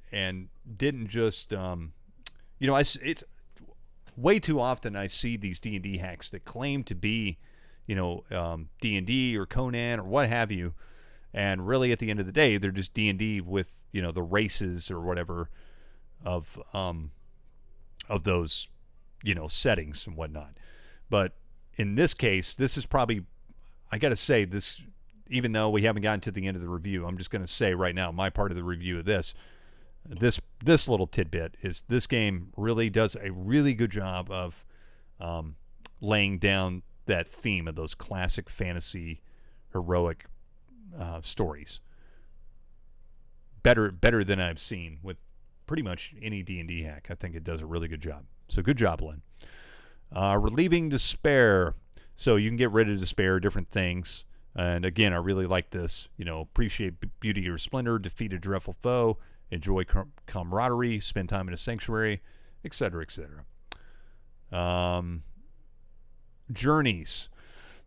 didn't just it's way too often I see these D&D hacks that claim to be D&D or Conan or what have you, and really at the end of the day they're just D&D with the races or whatever of those settings and whatnot. But in this case, this is probably, I gotta say, this, even though we haven't gotten to the end of the review, I'm just gonna say right now, my part of the review of this little tidbit is this game really does a really good job of laying down that theme of those classic fantasy heroic stories. Better than I've seen with pretty much any D&D hack. I think it does a really good job. So good job, Lynn. Relieving despair. So you can get rid of despair, different things. And again, I really like this. Appreciate beauty or splendor, defeat a dreadful foe, enjoy camaraderie, spend time in a sanctuary, etc., etc. Journeys.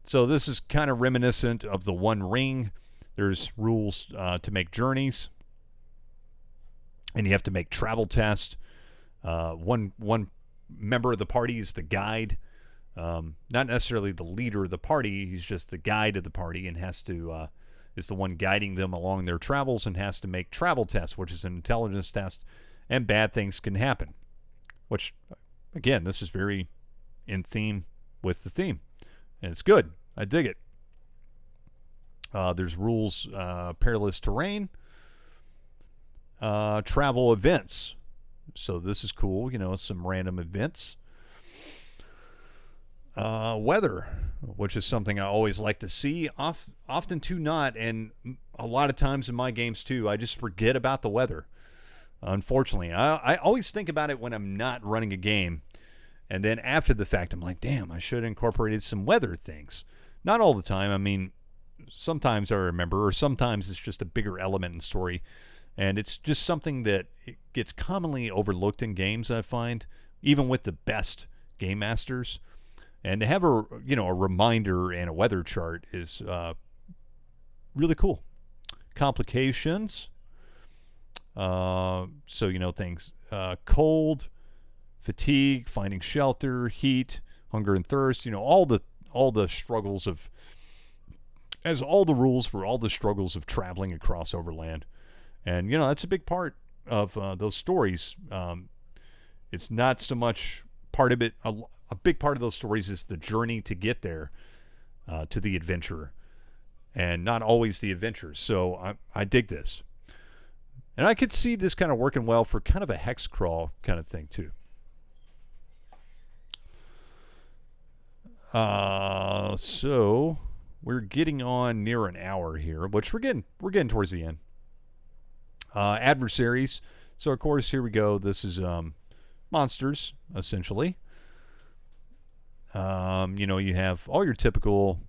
So this is kind of reminiscent of the One Ring. There's rules to make journeys, and you have to make travel tests. One member of the party is the guide, not necessarily the leader of the party. He's just the guide of the party and has to is the one guiding them along their travels and has to make travel tests, which is an intelligence test, and bad things can happen. Which, again, this is very in theme with the theme, and it's good. I dig it. There's rules, perilous terrain, travel events. So this is cool, some random events. Weather, which is something I always like to see, often too not, and a lot of times in my games too, I just forget about the weather. Unfortunately, I always think about it when I'm not running a game, and then after the fact, I'm like, damn, I should have incorporated some weather things. Not all the time. I mean, sometimes I remember, or sometimes it's just a bigger element in the story. And it's just something that it gets commonly overlooked in games, I find, even with the best game masters. And to have a reminder and a weather chart is really cool. Complications. So, things cold, fatigue, finding shelter, heat, hunger and thirst, all the struggles of, as all the rules for all the struggles of traveling across overland. And, that's a big part of those stories. It's not so much part of it. A big part of those stories is the journey to get there, to the adventure, and not always the adventure. So I dig this. And I could see this kind of working well for kind of a hex crawl kind of thing too. So we're getting on near an hour here, which we're getting towards the end. Adversaries. So of course, here we go. This is monsters, essentially. You have all your typical,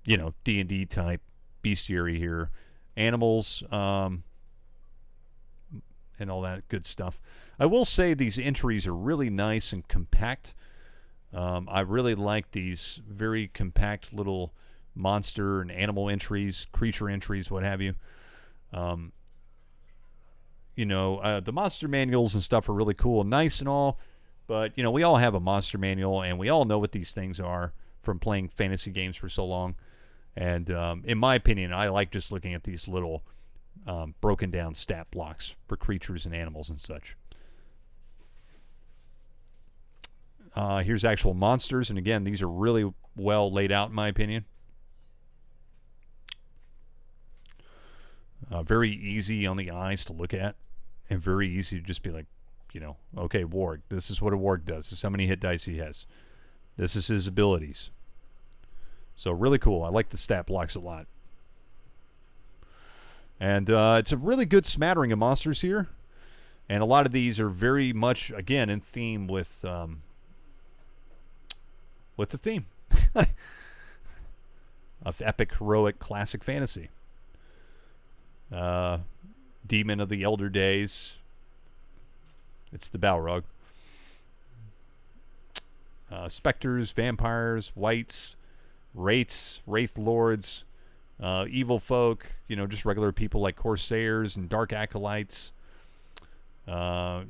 D&D type bestiary here, animals, and all that good stuff. I will say these entries are really nice and compact. I really like these very compact little monster and animal entries, creature entries, what have you. The monster manuals and stuff are really cool and nice and all, but, we all have a monster manual, and we all know what these things are from playing fantasy games for so long. And in my opinion, I like just looking at these little broken down stat blocks for creatures and animals and such. Here's actual monsters, and again, these are really well laid out in my opinion. Very easy on the eyes to look at, and very easy to just be like, okay, warg. This is what a warg does. This is how many hit dice he has. This is his abilities. So really cool. I like the stat blocks a lot. And it's a really good smattering of monsters here. And a lot of these are very much, again, in theme with the theme of epic, heroic, classic fantasy. Demon of the Elder Days. It's the Balrog. Specters, vampires, wights, wraiths, wraith lords, evil folk, just regular people like corsairs and dark acolytes. It's a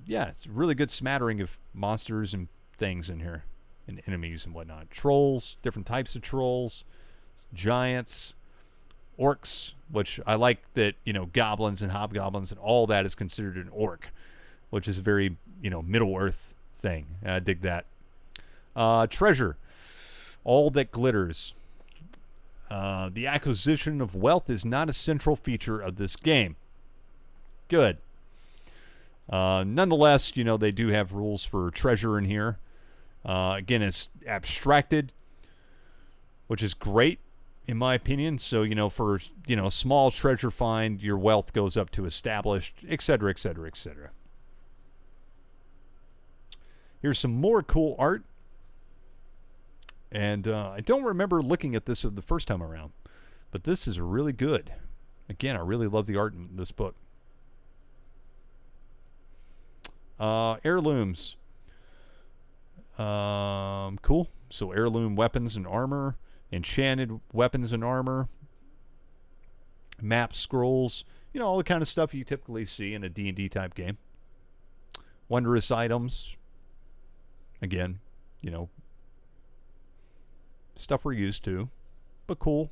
really good smattering of monsters and things in here, and enemies and whatnot. Trolls, different types of trolls, giants, orcs, which I like that, goblins and hobgoblins and all that is considered an orc, which is a very, Middle Earth thing. I dig that. Treasure, all that glitters. The acquisition of wealth is not a central feature of this game. Good. Nonetheless, they do have rules for treasure in here. Again, it's abstracted, which is great in my opinion. So, for, a small treasure find, your wealth goes up to established, etc., etc., etc. Here's some more cool art. And I don't remember looking at this the first time around, but this is really good. Again, I really love the art in this book. Heirlooms. Cool. So heirloom weapons and armor, enchanted weapons and armor, map scrolls, all the kind of stuff you typically see in a D&D type game. Wondrous items. Again, stuff we're used to, but cool.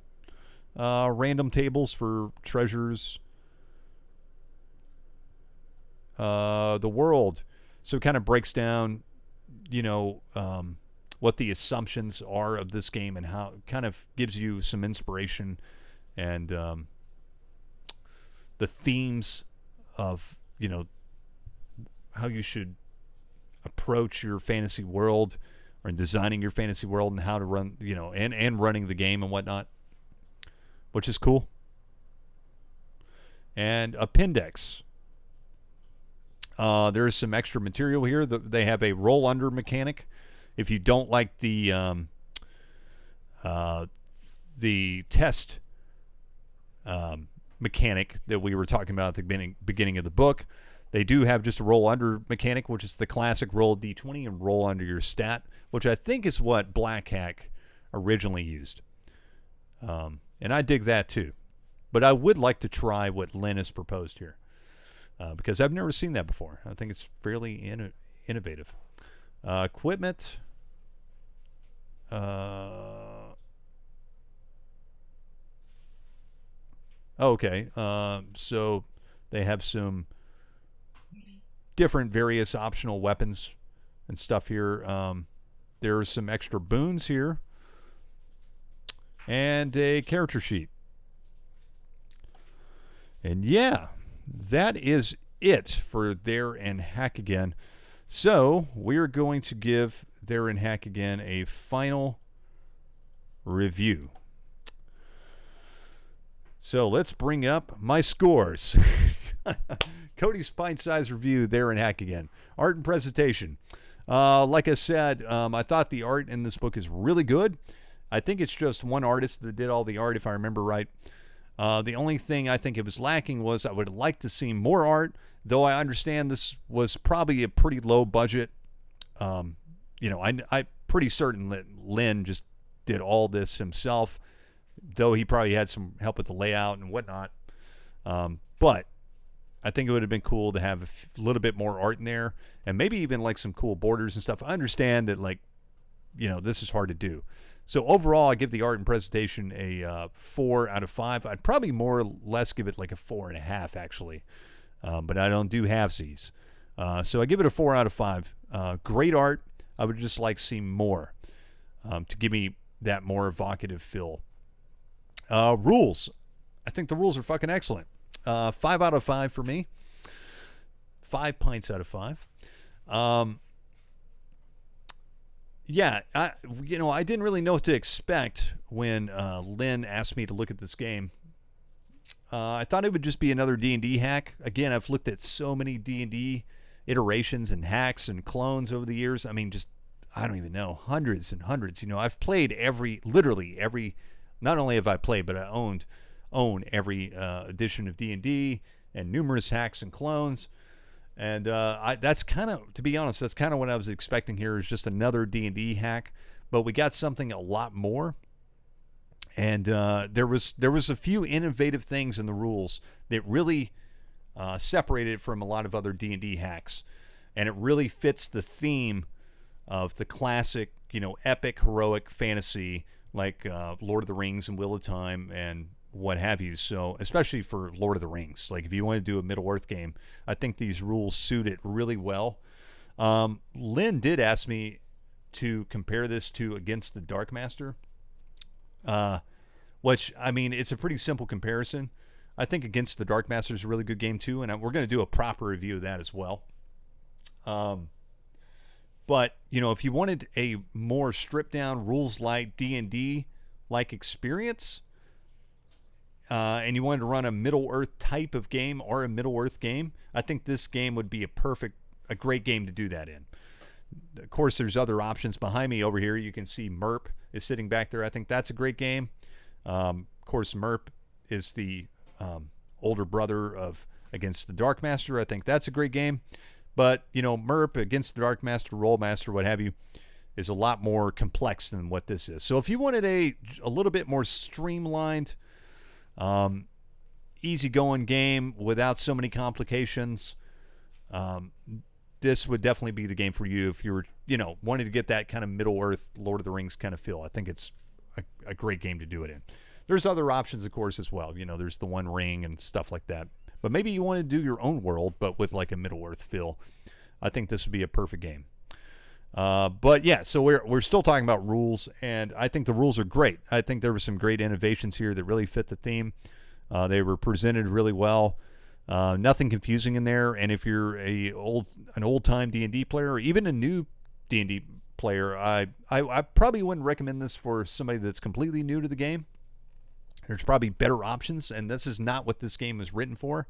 Random tables for treasures. The world. So it kind of breaks down, what the assumptions are of this game and how it kind of gives you some inspiration and the themes of, how you should approach your fantasy world or in designing your fantasy world and how to run, and running the game and whatnot, which is cool. And appendix. There's some extra material here. They have a roll under mechanic. If you don't like the test mechanic that we were talking about at the beginning of the book, they do have just a roll under mechanic, which is the classic roll d20 and roll under your stat, which I think is what Black Hack originally used. And I dig that too. But I would like to try what Lynn has proposed here. because I've never seen that before. I think it's fairly innovative. Equipment. Okay, so they have some different various optional weapons and stuff here. There's some extra boons here. And a character sheet. And yeah, that is it for There and Hack Again. So we're going to give There and Hack Again a final review. So let's bring up my scores. Cody's pint-sized review, There and Hack Again. Art and presentation. Like I said, I thought the art in this book is really good. I think it's just one artist that did all the art, if I remember right. The only thing I think it was lacking was I would like to see more art, though I understand this was probably a pretty low budget. I'm pretty certain that Lynn just did all this himself, though he probably had some help with the layout and whatnot. But I think it would have been cool to have a little bit more art in there, and maybe even like some cool borders and stuff. I understand that, this is hard to do. So overall, I give the art and presentation a 4 out of 5. I'd probably more or less give it like a 4.5 actually, but I don't do halvesies. So I give it a 4 out of 5. Great art. I would just like to see more to give me that more evocative feel. Rules. I think the rules are fucking excellent. 5 out of 5 for me. 5 pints out of 5. Yeah, I didn't really know what to expect when Lynn asked me to look at this game. I thought it would just be another D&D hack. Again, I've looked at so many D&D iterations and hacks and clones over the years. I mean, I don't even know, hundreds and hundreds. I've played literally every, not only have I played, but I own every edition of D&D and numerous hacks and clones. And that's kind of, to be honest, that's kind of what I was expecting here, is just another D&D hack. But we got something a lot more. And there was a few innovative things in the rules that really separated it from a lot of other D&D hacks. And it really fits the theme of the classic, epic, heroic fantasy like Lord of the Rings and Wheel of Time and what have you. So especially for Lord of the Rings, like if you want to do a Middle-earth game, I think these rules suit it really well. Lynn did ask me to compare this to Against the Dark Master, which, I mean, it's a pretty simple comparison. I think Against the Dark Master is a really good game too, and we're going to do a proper review of that as well. But if you wanted a more stripped down, rules light D&D like experience, and you wanted to run a Middle-earth type of game or a Middle-earth game, I think this game would be a great game to do that in. Of course, there's other options behind me over here. You can see Merp is sitting back there. I think that's a great game. Of course, Merp is the older brother of Against the Dark Master. I think that's a great game. But, Merp, Against the Dark Master, Rollmaster, what have you, is a lot more complex than what this is. So if you wanted a little bit more streamlined, easygoing game without so many complications, this would definitely be the game for you if you were, wanting to get that kind of Middle-earth, Lord of the Rings kind of feel. I think it's a great game to do it in. There's other options, of course, as well. There's the One Ring and stuff like that. But maybe you want to do your own world, but with like a Middle-earth feel. I think this would be a perfect game. But yeah, so we're still talking about rules, and I think the rules are great. I think there were some great innovations here that really fit the theme. They were presented really well. Nothing confusing in there. And if you're an old-time D&D player, or even a new D&D player, I probably wouldn't recommend this for somebody that's completely new to the game. There's probably better options, and this is not what this game is written for.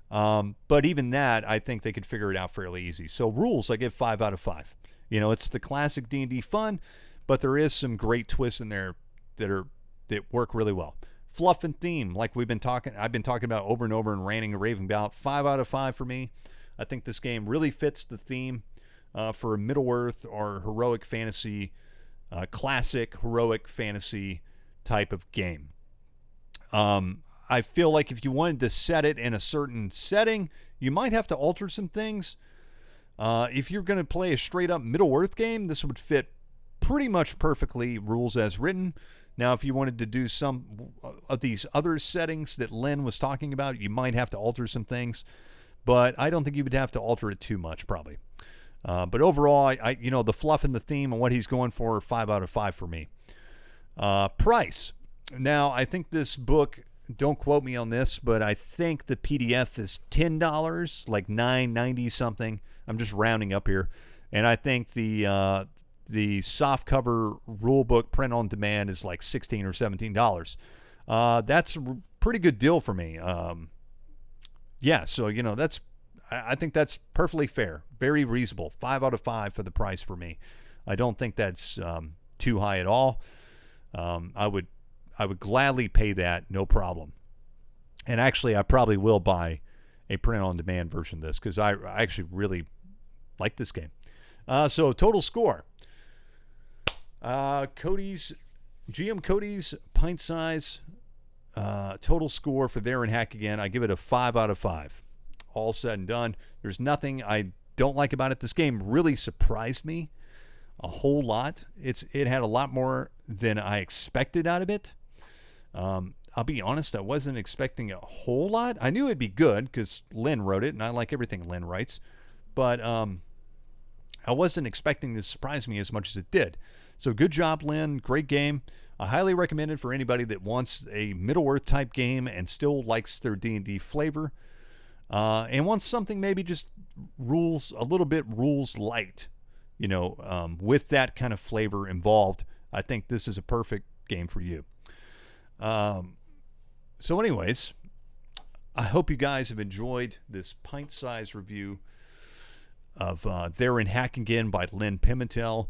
But even that, I think they could figure it out fairly easy. So rules, I give 5 out of 5. It's the classic D&D fun, but there is some great twists in there that work really well. Fluff and theme, like I've been talking about over and over and ranting and raving about. 5 out of 5 for me. I think this game really fits the theme for a Middle-earth or heroic fantasy, classic heroic fantasy type of game. I feel like if you wanted to set it in a certain setting, you might have to alter some things. If you're going to play a straight-up Middle-earth game, this would fit pretty much perfectly, rules as written. Now, if you wanted to do some of these other settings that Lynn was talking about, you might have to alter some things. But I don't think you would have to alter it too much, probably. But overall, the fluff and the theme and what he's going for, 5 out of 5 for me. Price. Now, I think this book, don't quote me on this, but I think the PDF is $10, like $9.90 something. I'm just rounding up here. And I think the softcover rulebook print on demand is like $16 or $17. That's a pretty good deal for me. Yeah, so, I think that's perfectly fair. Very reasonable. 5 out of 5 for the price for me. I don't think that's too high at all. I would gladly pay that, no problem. And actually, I probably will buy a print-on-demand version of this because I actually really like this game. So total score. GM Cody's Pint Size total score for There and Hack Again, I give it a 5 out of 5. All said and done. There's nothing I don't like about it. This game really surprised me a whole lot. It had a lot more than I expected out of it. I'll be honest, I wasn't expecting a whole lot. I knew it'd be good because Lynn wrote it, and I like everything Lynn writes. But I wasn't expecting this to surprise me as much as it did. So good job, Lynn. Great game. I highly recommend it for anybody that wants a Middle-earth type game and still likes their D&D flavor. And wants something maybe just a little bit rules light, with that kind of flavor involved. I think this is a perfect game for you. So anyways, I hope you guys have enjoyed this pint-size review of There and Hack Again by Lynn Pimentel.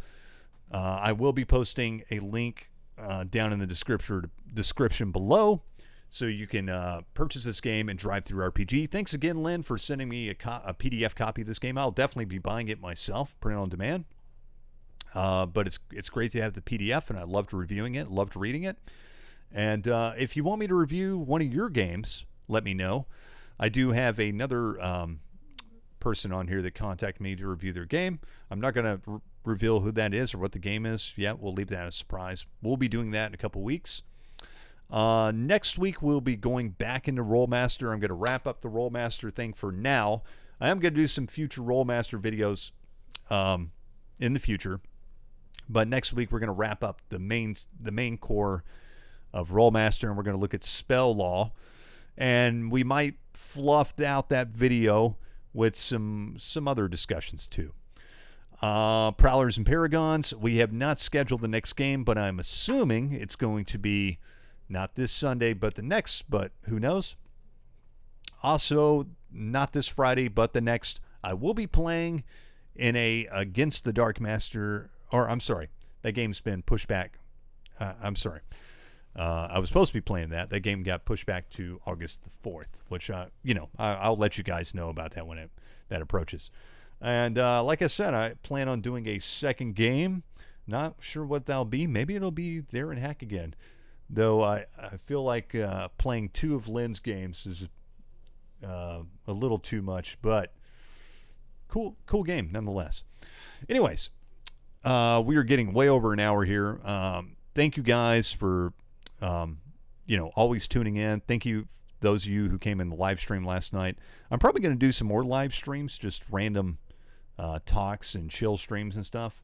I will be posting a link down in the description below, so you can purchase this game and drive through RPG. Thanks again, Lynn, for sending me a PDF copy of this game. I'll definitely be buying it myself, print on demand. But it's great to have the PDF, and I loved reviewing it, loved reading it. And if you want me to review one of your games, let me know. I do have another person on here that contacted me to review their game. I'm not going to reveal who that is or what the game is yet. We'll leave that as a surprise. We'll be doing that in a couple weeks. Next week, we'll be going back into Rollmaster. I'm going to wrap up the Rollmaster thing for now. I am going to do some future Rollmaster videos in the future. But next week, we're going to wrap up the main core of Rollmaster, and we're going to look at spell law. And we might fluff out that video with some other discussions too. Prowlers and Paragons, we have not scheduled the next game, but I'm assuming it's going to be not this Sunday, but the next, but who knows? Also, not this Friday, but the next. I will be playing in a Against the Dark Master, or I'm sorry, that game's been pushed back. I'm sorry. I was supposed to be playing that. That game got pushed back to August the 4th, which, I'll let you guys know about that when that approaches. And like I said, I plan on doing a second game. Not sure what that'll be. Maybe it'll be There and Hack Again. Though I feel like playing 2 of Lynn's games is a little too much, but cool game nonetheless. Anyways, we are getting way over an hour here. Thank you guys for always tuning in. Thank you, those of you who came in the live stream last night. I'm probably going to do some more live streams, just random talks and chill streams and stuff.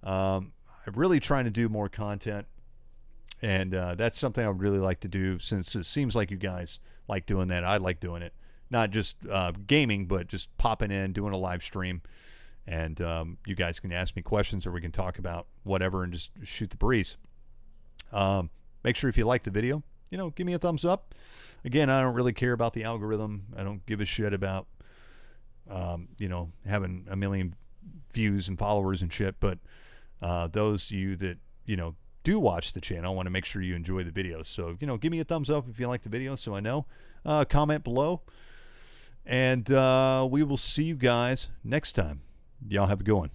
I'm really trying to do more content, and that's something I would really like to do, since it seems like you guys like doing that. I like doing it. Not just gaming, but just popping in, doing a live stream, and you guys can ask me questions, or we can talk about whatever and just shoot the breeze. Make sure if you like the video, give me a thumbs up. Again, I don't really care about the algorithm. I don't give a shit about, having a million views and followers and shit. But those of you that, do watch the channel, I want to make sure you enjoy the videos. So, give me a thumbs up if you like the video so I know. Comment below. And we will see you guys next time. Y'all have a good one.